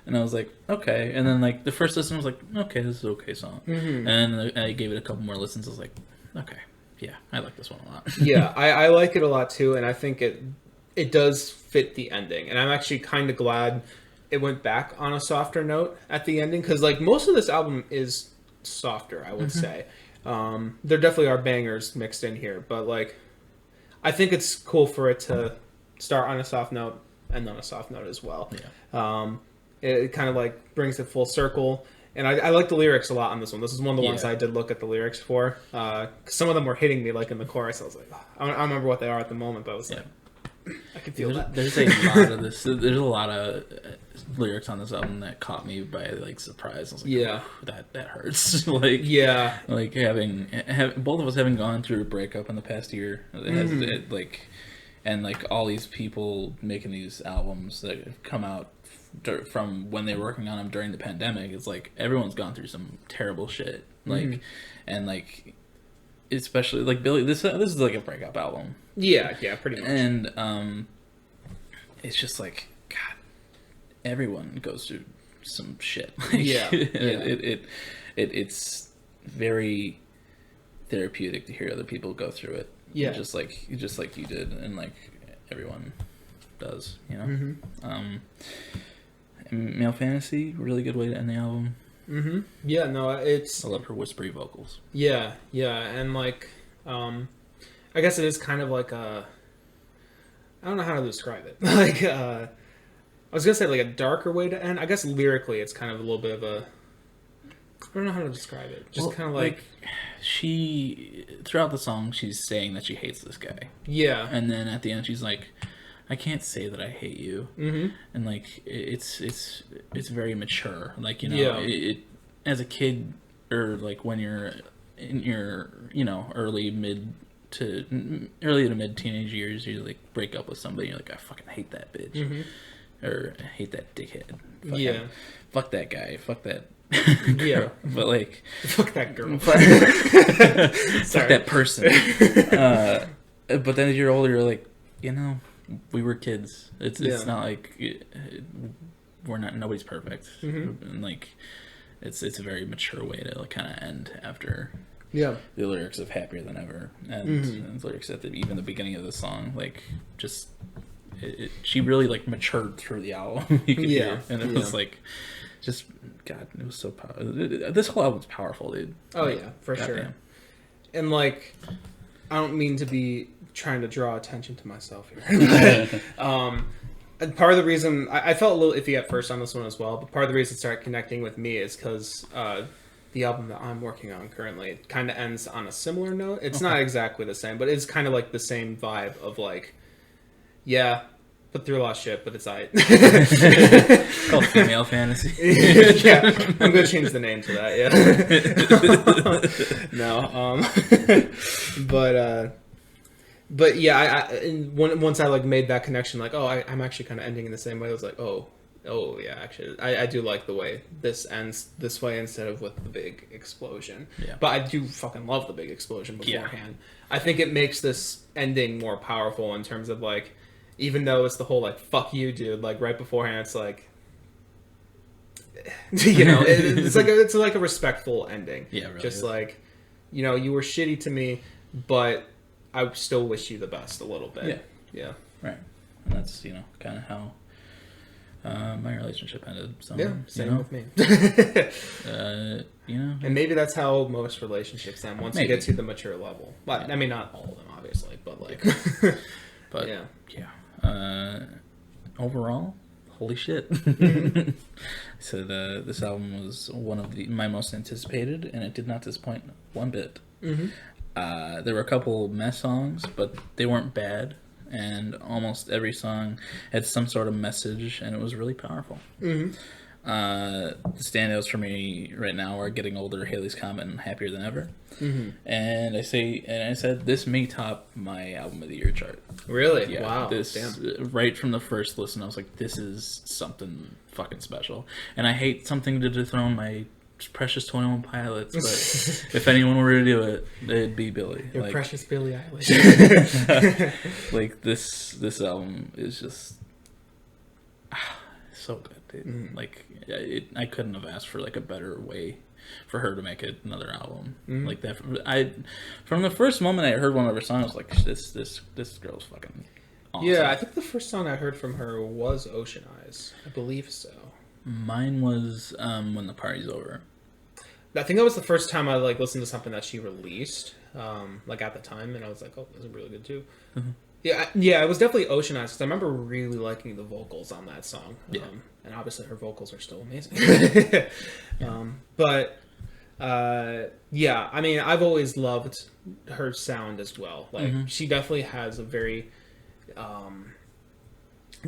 Speaker 1: And I was like, okay. And then like the first listen, I was like, okay, this is an okay song. And then I gave it a couple more listens. I was like, okay, yeah, I like this one a lot.
Speaker 2: Yeah, I like it a lot too, and I think it does fit the ending. And I'm actually kind of glad it went back on a softer note at the ending, because like most of this album is softer, I would say. There definitely are bangers mixed in here, but like I think it's cool for it to start on a soft note and on a soft note as well.
Speaker 1: Yeah.
Speaker 2: It kind of like brings it full circle. And I like the lyrics a lot on this one. This is one of the ones I did look at the lyrics for. Some of them were hitting me like in the chorus. I was like, I don't remember what they are at the moment, but I was like, I can feel that.
Speaker 1: There's a lot of this. There's a lot of lyrics on this album that caught me by like surprise. I was like, that hurts. Like, like having both of us having gone through a breakup in the past year. And like all these people making these albums that have come out from when they were working on them during the pandemic. It's like everyone's gone through some terrible shit. Like, and like, especially like Billie. This is like a breakup album. Yeah,
Speaker 2: pretty much.
Speaker 1: And it's just like, God, everyone goes through some shit. Like, it's very therapeutic to hear other people go through it. Yeah, just like you did, and like everyone does, you know. Male Fantasy, really good way to end the album.
Speaker 2: Yeah, no, it's.
Speaker 1: I love her whispery vocals.
Speaker 2: Yeah, and like, I guess it is kind of like a. I don't know how to describe it. Like, I was gonna say like a darker way to end. I guess lyrically, it's kind of a little bit of a. I don't know how to describe it. Just kind of like
Speaker 1: she throughout the song, she's saying that she hates this guy.
Speaker 2: Yeah,
Speaker 1: and then at the end, she's like, I can't say that I hate you. And like it's very mature. Like, you know, it as a kid, or like when you're in your, you know, early to mid teenage years, you like break up with somebody, you're like, I fucking hate that bitch, or I hate that dickhead. Fuck that guy. Fuck that. But like,
Speaker 2: fuck that girl.
Speaker 1: Fuck that person. But then as you're older, you're like, you know, we were kids. It's not like nobody's perfect. And like, it's a very mature way to like kind of end after the lyrics of Happier Than Ever, and the lyrics at even the beginning of the song, like just she really like matured through the album. You could hear, and it was like, just God, it was so powerful. This whole album's powerful, dude.
Speaker 2: Oh
Speaker 1: like,
Speaker 2: yeah, for sure. Damn. And like, I don't mean to be trying to draw attention to myself here. And part of the reason I felt a little iffy at first on this one as well, but part of the reason it started connecting with me is because the album that I'm working on currently kind of ends on a similar note. It's not exactly the same, but it's kind of like the same vibe of like, put through a lot of shit, but it's alright.
Speaker 1: Called Female Fantasy.
Speaker 2: I'm gonna change the name to that. But once I like made that connection, like, I'm actually kind of ending in the same way. I was like, actually, I do like the way this ends this way instead of with the big explosion. Yeah. But I do fucking love the big explosion beforehand. Yeah. I think it makes this ending more powerful in terms of like, even though it's the whole like fuck you, dude, like right beforehand, it's like, you know, it's like a respectful ending. Yeah, really. Just like, you know, you were shitty to me, but I still wish you the best a little bit. Yeah. Right.
Speaker 1: And that's, you know, kind of how my relationship ended. So,
Speaker 2: same with me.
Speaker 1: You know,
Speaker 2: and maybe that's how most relationships end once you get to the mature level. Well, I mean, not all of them, obviously, but like,
Speaker 1: but yeah. Overall, holy shit. So this album was one of my most anticipated, and it did not disappoint one bit. There were a couple mess songs, but they weren't bad. And almost every song had some sort of message, and it was really powerful.
Speaker 2: Mm-hmm.
Speaker 1: The standouts for me right now are Getting Older, Haley's Comet, and Happier Than Ever. Mm-hmm. And I said this may top my album of the year chart.
Speaker 2: Really?
Speaker 1: Yeah,
Speaker 2: wow.
Speaker 1: Damn. Right from the first listen, I was like, this is something fucking special. And I hate something to dethrone my precious 21 Pilots, but if anyone were to do it, it'd be Billie.
Speaker 2: Your precious Billie Eilish.
Speaker 1: Like this album is just so good, dude. Mm-hmm. Like I couldn't have asked for like a better way for her to make it another album. Mm-hmm. Like that. From the first moment I heard one of her songs, I was like, this girl's fucking awesome.
Speaker 2: Yeah, I think the first song I heard from her was Ocean Eyes. I believe so.
Speaker 1: Mine was When the Party's Over.
Speaker 2: I think that was the first time I like listened to something that she released, like at the time, and I was like, "Oh, this is really good too." Mm-hmm. Yeah, it was definitely Ocean Eyes because I remember really liking the vocals on that song.
Speaker 1: Yeah.
Speaker 2: And obviously her vocals are still amazing. Yeah, I mean, I've always loved her sound as well. Like mm-hmm. she definitely has a very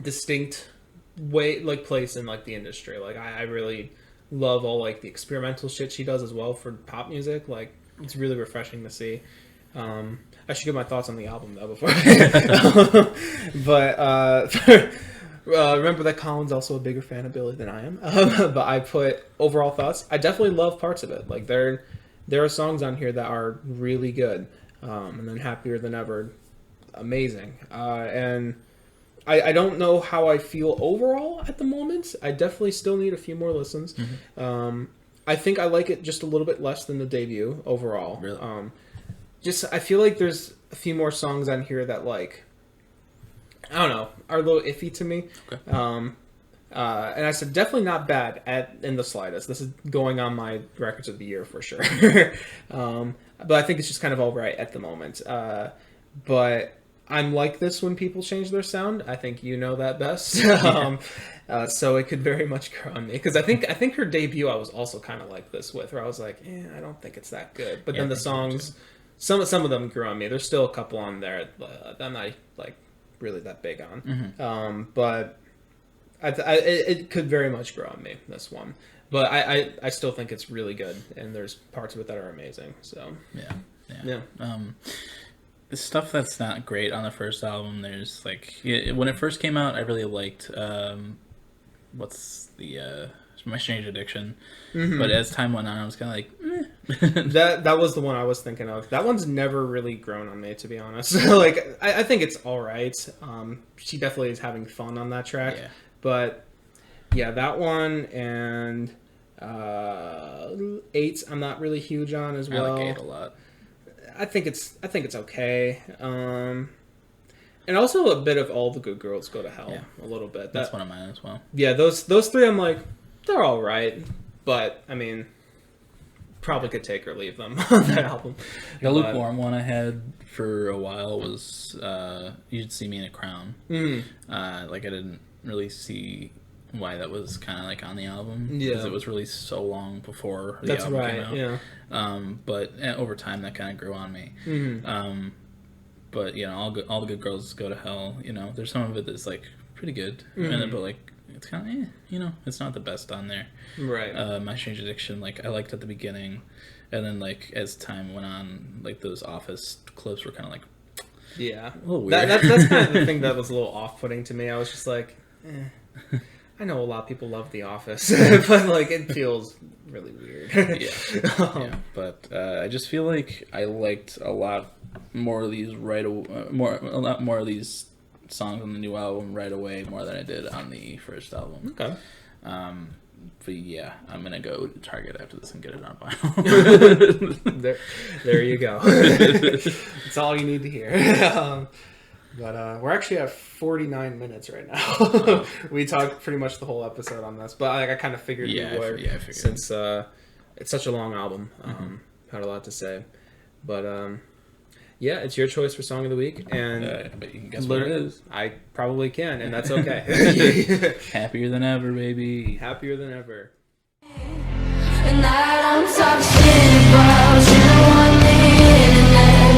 Speaker 2: distinct way, like place in like the industry. Like I really love all like the experimental shit she does as well for pop music. Like it's really refreshing to see. I should give my thoughts on the album though before. Remember that Colin's also a bigger fan of Billie than I am. But I put overall thoughts. I definitely love parts of it. Like there are songs on here that are really good. And then Happier Than Ever, amazing. And I don't know how I feel overall at the moment. I definitely still need a few more listens. Mm-hmm. I think I like it just a little bit less than the debut overall.
Speaker 1: Really?
Speaker 2: I feel like there's a few more songs on here that like, I don't know, are a little iffy to me. Okay. And I said definitely not bad in the slightest. This is going on my records of the year for sure. But I think it's just kind of all right at the moment. But I'm like this when people change their sound. I think you know that best. So it could very much grow on me because I think her debut I was also kind of like this with, where I was like, I don't think it's that good. But then the songs, some of them grew on me. There's still a couple on there that I'm not like really that big on. Mm-hmm. But it could very much grow on me, this one. But I still think it's really good, and there's parts of it that are amazing. So yeah.
Speaker 1: The stuff that's not great on the first album, there's like when it first came out, I really liked what's the My Strange Addiction, mm-hmm. but as time went on, I was kind of like
Speaker 2: that was the one I was thinking of. That one's never really grown on me, to be honest. Like I think it's all right. She definitely is having fun on that track, but yeah, that one and 8 I'm not really huge on as well.
Speaker 1: I like 8 a lot.
Speaker 2: I think it's okay, and also a bit of All the Good Girls Go to Hell, a little bit.
Speaker 1: That's one of mine as well.
Speaker 2: Yeah, those 3 I'm like, they're all right, but I mean, probably could take or leave them on that album.
Speaker 1: The lukewarm one I had for a while was You'd See Me in a Crown. Mm-hmm. Like I didn't really see why that was kind of like on the album because it was released so long before the album came out. But over time that kind of grew on me. Mm-hmm. But all the good girls go to hell. There's some of it that's like pretty good, but like it's kind of it's not the best on there.
Speaker 2: Right.
Speaker 1: My Strange Addiction, like I liked at the beginning, and then like as time went on, like those Office clips were kind of like
Speaker 2: a
Speaker 1: little weird.
Speaker 2: That's kind of the thing that was a little off-putting to me. I was just like, I know a lot of people love The Office, but like it feels really weird.
Speaker 1: But I just feel like I liked a lot more of these a lot more of these songs on the new album right away more than I did on the first album.
Speaker 2: Okay.
Speaker 1: But yeah, I'm gonna go to Target after this and get it on vinyl.
Speaker 2: there you go. That's all you need to hear. But we're actually at 49 minutes right now. We talked pretty much the whole episode on this, but I kind of figured we would, since it's such a long album. Had a lot to say, but it's your choice for Song of the Week, and
Speaker 1: but you can guess what it is.
Speaker 2: I probably can, and that's okay.
Speaker 1: Happier Than Ever, baby.
Speaker 2: Happier Than Ever.
Speaker 3: And I'm talking about you on the internet.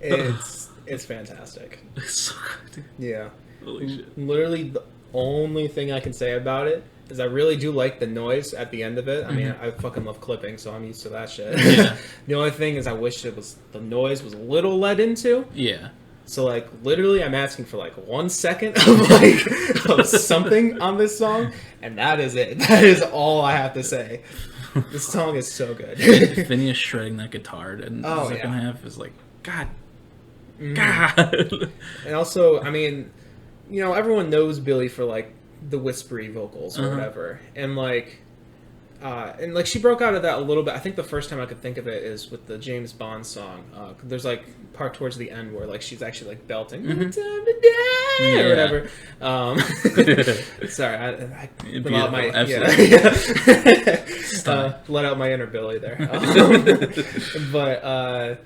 Speaker 2: It's fantastic.
Speaker 1: It's so good.
Speaker 2: Yeah.
Speaker 1: Holy shit.
Speaker 2: Literally, the only thing I can say about it is I really do like the noise at the end of it. I mean, I fucking love clipping, so I'm used to that shit.
Speaker 1: Yeah.
Speaker 2: The only thing is I wish the noise was a little let into.
Speaker 1: Yeah.
Speaker 2: So like literally I'm asking for like 1 second of something on this song, and that is it. That is all I have to say. This song is so good.
Speaker 1: Phineas shredding that guitar in the second half is like, God.
Speaker 2: And also, I mean, everyone knows Billie for like the whispery vocals or whatever, and like she broke out of that a little bit. I think the first time I could think of it is with the James Bond song. There's like part towards the end where like she's actually like belting "Time to Die" or whatever. Sorry, I let out my let out my inner Billie there. But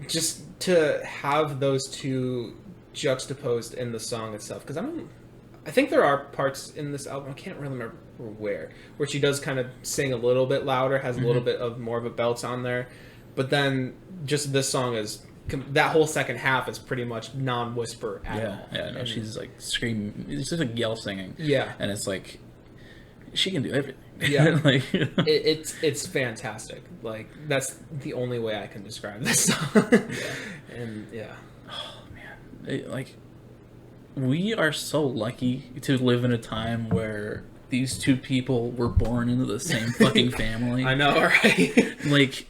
Speaker 2: just to have those two juxtaposed in the song itself, because I think there are parts in this album, I can't really remember where she does kind of sing a little bit louder, has a little bit of more of a belt on there, but then just this song is, that whole second half is pretty much non-whisper at all.
Speaker 1: Yeah, no, she's like screaming, it's just like yell singing. Yeah. And it's like, she can do everything.
Speaker 2: Yeah. Like, it's fantastic. Like, that's the only way I can describe this song. And
Speaker 1: oh man, like, we are so lucky to live in a time where these two people were born into the same fucking family.
Speaker 2: I know, right?
Speaker 1: Like,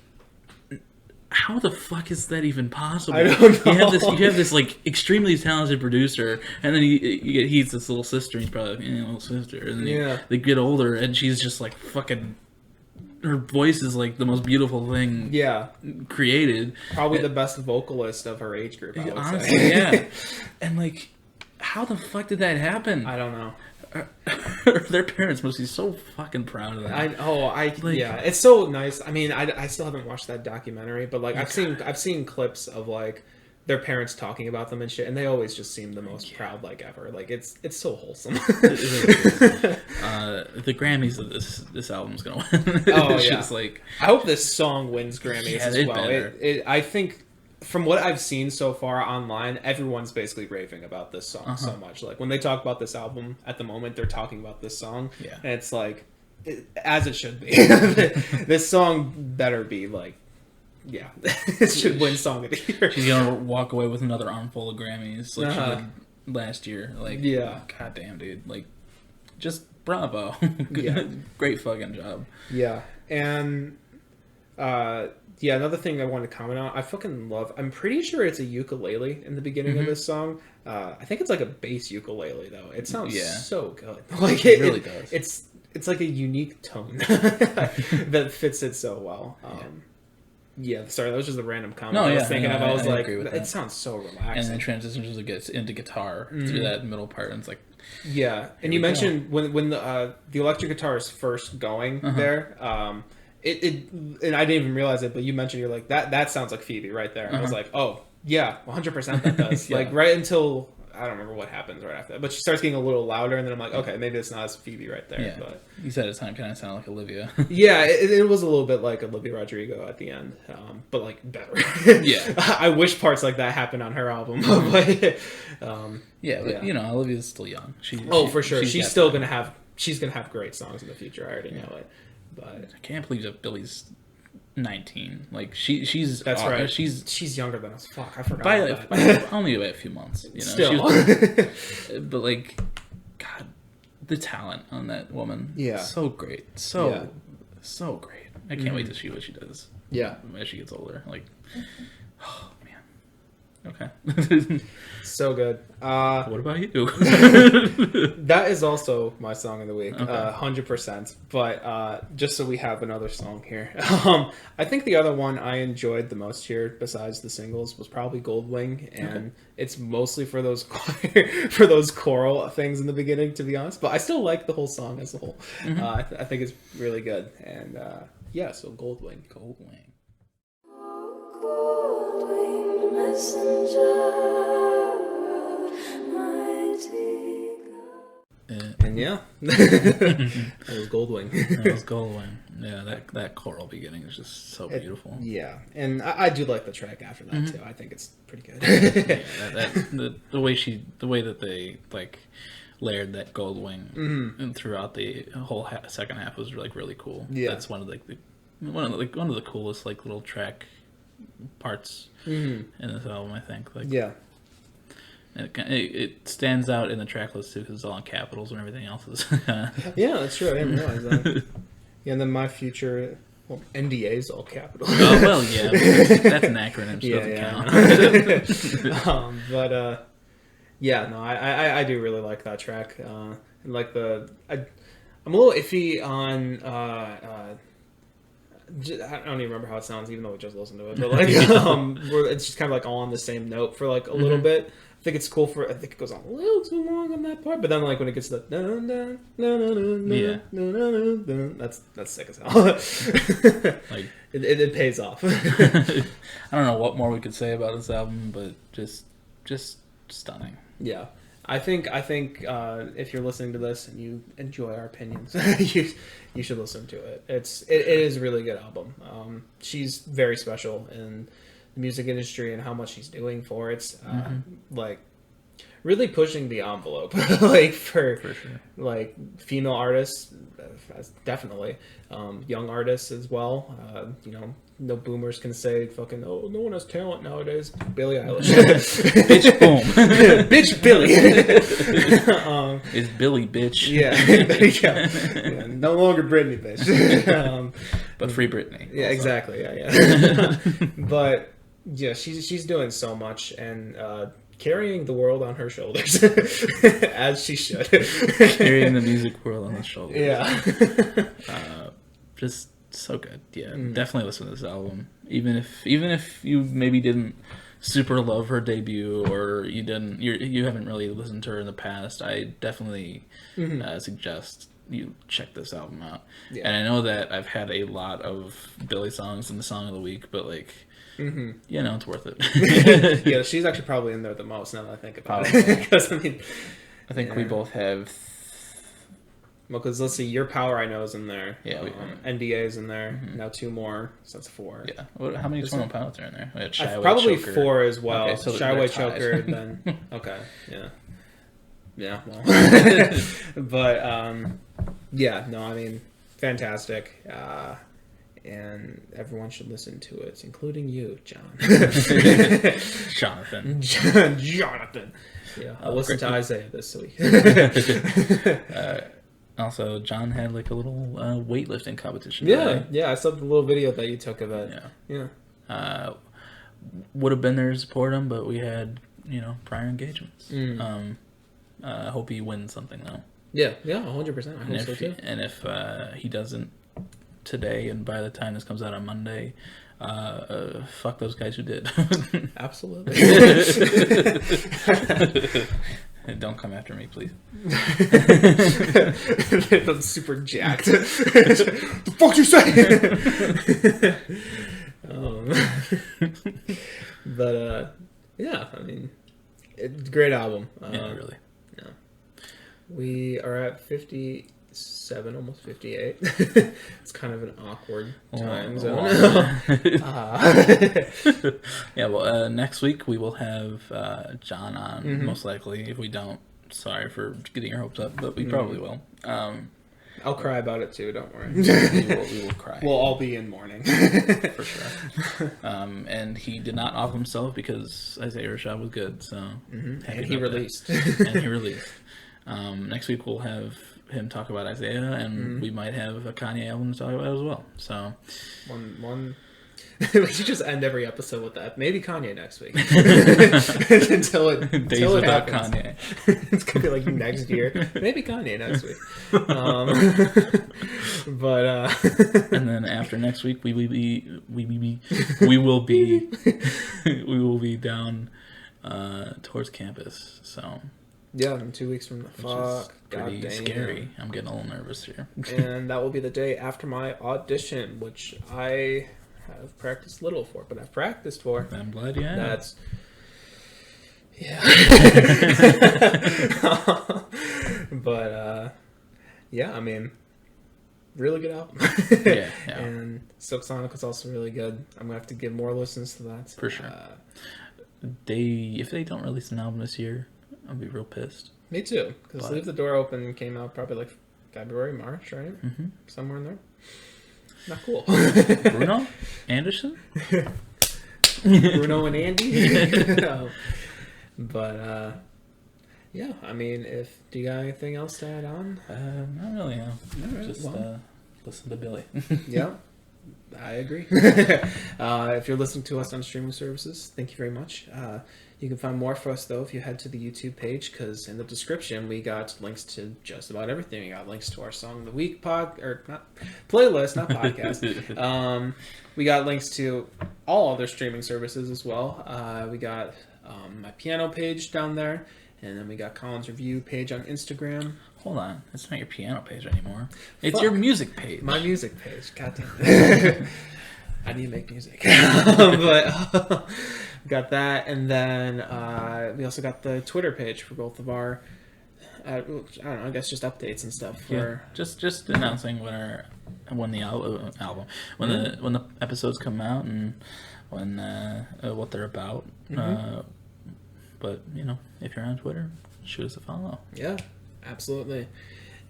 Speaker 1: how the fuck is that even possible?
Speaker 2: I don't know.
Speaker 1: You have this like extremely talented producer, and then he's this little sister. He's probably like, little sister, and then they get older, and she's just like fucking. Her voice is like the most beautiful thing. Created.
Speaker 2: Probably the best vocalist of her age group. I would
Speaker 1: honestly,
Speaker 2: say.
Speaker 1: And like, how the fuck did that happen?
Speaker 2: I don't know.
Speaker 1: Their parents must be so fucking proud of that.
Speaker 2: It's so nice. I mean, I still haven't watched that documentary, but like I've seen clips of like their parents talking about them and shit, and they always just seem the most proud like ever. Like it's so wholesome.
Speaker 1: The Grammys of this album's gonna win. Just like,
Speaker 2: I hope this song wins Grammys as well. I think, from what I've seen so far online, everyone's basically raving about this song so much. Like, when they talk about this album at the moment, they're talking about this song. Yeah. And it's like, as it should be. This song better be like, it should win Song of the Year.
Speaker 1: She's gonna walk away with another armful of Grammys like she did last year. Like, god damn, dude. Like, just bravo. Great fucking job.
Speaker 2: Yeah. And another thing I wanted to comment on, I fucking love, I'm pretty sure it's a ukulele in the beginning of this song. I think it's like a bass ukulele though. It sounds so good. Like, it really does. It's like a unique tone that fits it so well. Sorry, that was just a random comment I was thinking of. I was like, it sounds so relaxing.
Speaker 1: And then transitions into guitar through that middle part, and it's like,
Speaker 2: and you mentioned when the electric guitar is first going there, and I didn't even realize it, but you mentioned, you're like, that sounds like Phoebe right there. I was like, oh yeah, 100% that does. Like, right until, I don't remember what happens right after that, but she starts getting a little louder, and then I'm like, okay, maybe it's not as Phoebe right there. But
Speaker 1: you said it kind of sounded like Olivia.
Speaker 2: It was a little bit like Olivia Rodrigo at the end, but like better. I wish parts like that happened on her album. But
Speaker 1: Olivia's still young.
Speaker 2: For sure, she's still gonna have great songs in the future. I already know it. But
Speaker 1: I can't believe that Billie's 19. Like, she's
Speaker 2: that's right. She's younger than us. Fuck, I forgot.
Speaker 1: By only by a few months. You know,
Speaker 2: still.
Speaker 1: But like, God, the talent on that woman. So great. So great. I can't wait to see what she does. As she gets older. Like, oh man. Okay.
Speaker 2: So good.
Speaker 1: What about you?
Speaker 2: That is also my song of the week, 100%. But just so we have another song here, I think the other one I enjoyed the most here, besides the singles, was probably Goldwing, and it's mostly for those choral things in the beginning, to be honest. But I still like the whole song as a whole. I think it's really good, and so Goldwing. Yeah. That was Goldwing.
Speaker 1: That was Goldwing. Yeah, that choral beginning is just so beautiful.
Speaker 2: Yeah, and I do like the track after that too. I think it's pretty good.
Speaker 1: The way that they like layered that Goldwing and throughout the whole second half was like really cool.
Speaker 2: Yeah,
Speaker 1: that's one of the coolest like little track parts in this album, I think. Like,
Speaker 2: yeah.
Speaker 1: It stands out in the track list too because it's all in capitals and everything else is.
Speaker 2: Yeah, that's true. I didn't realize that. Yeah, and then My Future, NDA's all capitals.
Speaker 1: Oh well, yeah, that's an acronym, so it doesn't count.
Speaker 2: But yeah, no, I do really like that track. And like I'm a little iffy on. I don't even remember how it sounds, even though we just listened to it. But like, it's just kind of like all on the same note for like a little bit. I think it's cool I think it goes on a little too long on that part, but then like when it gets to the that's sick as hell. Like it pays off.
Speaker 1: I don't know what more we could say about this album, but just stunning.
Speaker 2: Yeah. I think if you're listening to this and you enjoy our opinions, you should listen to it. It is a really good album. She's very special in the music industry and how much she's doing for it. Like really pushing the envelope, like for sure. Like female artists, definitely, young artists as well. No boomers can say fucking no one has talent nowadays. Billie Eilish,
Speaker 1: bitch, boom,
Speaker 2: bitch, Billie.
Speaker 1: Is Billie bitch?
Speaker 2: Yeah, yeah, no longer Britney bitch.
Speaker 1: But free Britney.
Speaker 2: Yeah, also. Exactly. Yeah. But yeah, she's doing so much and carrying the world on her shoulders, as she should.
Speaker 1: Carrying the music world on her shoulders.
Speaker 2: Yeah.
Speaker 1: Just so good. Yeah, definitely listen to this album. Even if you maybe didn't super love her debut or you haven't really listened to her in the past, I definitely suggest you check this album out. Yeah. And I know that I've had a lot of Billie songs in the song of the week, but like, it's worth it.
Speaker 2: Yeah, she's actually probably in there the most now that I think about it. Because
Speaker 1: I think we both have.
Speaker 2: Well, because let's see, Your Power I Know is in there.
Speaker 1: Yeah,
Speaker 2: NDA is in there. Now 2 more, so that's 4.
Speaker 1: Yeah, how many 21 Pilots are in there?
Speaker 2: Probably
Speaker 1: Choker.
Speaker 2: 4 as well.
Speaker 1: Okay, so
Speaker 2: Shy Away Choker, then okay, yeah. Well, but yeah, no, I mean, fantastic. And everyone should listen to it, including you, John.
Speaker 1: Jonathan.
Speaker 2: Jonathan. Yeah, I'll listen to Isaiah this week.
Speaker 1: Also, John had like a little weightlifting competition.
Speaker 2: Yeah, I saw the little video that you took of it.
Speaker 1: Yeah. Would have been there to support him, but we had prior engagements. I hope he wins something though.
Speaker 2: Yeah, 100%. I hope so too.
Speaker 1: And if he doesn't today, and by the time this comes out on Monday, fuck those guys who did.
Speaker 2: Absolutely.
Speaker 1: Don't come after me, please.
Speaker 2: I'm super jacked. The fuck you say? But yeah, I mean, it's a great album.
Speaker 1: Yeah, really.
Speaker 2: Yeah. We are at 57, almost 58. It's kind of an awkward time zone.
Speaker 1: Yeah, well, next week we will have John on, most likely. If we don't, sorry for getting your hopes up, but we probably will.
Speaker 2: I'll cry about it too, don't worry.
Speaker 1: We will cry.
Speaker 2: We'll all be in mourning.
Speaker 1: For sure. And he did not off himself because Isaiah Rashad was good, so...
Speaker 2: And he released.
Speaker 1: Next week we'll have him talk about Isaiah, and we might have a Kanye album to talk about as well. So
Speaker 2: one we should just end every episode with that. Maybe Kanye next week. until it happens.
Speaker 1: Kanye.
Speaker 2: It's gonna be like next year. Maybe Kanye next week. But
Speaker 1: and then after next week we will be down towards campus. So
Speaker 2: yeah, in 2 weeks from the fuck.
Speaker 1: Pretty scary. I'm getting a little nervous here.
Speaker 2: And that will be the day after my audition, which I have practiced little for, but I've practiced for.
Speaker 1: I'm glad you have.
Speaker 2: That's... Yeah. But, yeah, I mean, really good album.
Speaker 1: Yeah.
Speaker 2: And Silk Sonic was also really good. I'm gonna have to give more listens to that
Speaker 1: For sure. If they don't release an album this year, I'll be real pissed.
Speaker 2: Me too, because Leave the Door Open came out probably like February, March, right?
Speaker 1: Mm-hmm.
Speaker 2: Somewhere in there. Not cool.
Speaker 1: Bruno Anderson.
Speaker 2: Bruno and Andy. But yeah, I mean, do you got anything else to add on?
Speaker 1: Not really. No.
Speaker 2: Right,
Speaker 1: Just listen to Billy.
Speaker 2: Yeah, I agree. If you're listening to us on streaming services, thank you very much. You can find more for us, though, if you head to the YouTube page, because in the description, we got links to just about everything. We got links to our Song of the Week playlist, not podcast. We got links to all other streaming services as well. We got my piano page down there, and then we got Colin's review page on Instagram.
Speaker 1: Hold on, it's not your piano page anymore. It's your music page.
Speaker 2: My music page. Goddamn. I need to make music. But got that, and then we also got the Twitter page for both of our I don't know, I guess just updates and stuff for
Speaker 1: just announcing when the episodes come out and when what they're about.
Speaker 2: Mm-hmm.
Speaker 1: But if you're on Twitter, shoot us a follow.
Speaker 2: Yeah, absolutely.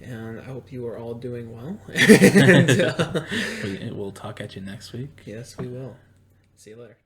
Speaker 2: And I hope you are all doing well. And,
Speaker 1: We'll talk at you next week.
Speaker 2: Yes, we will. See you later.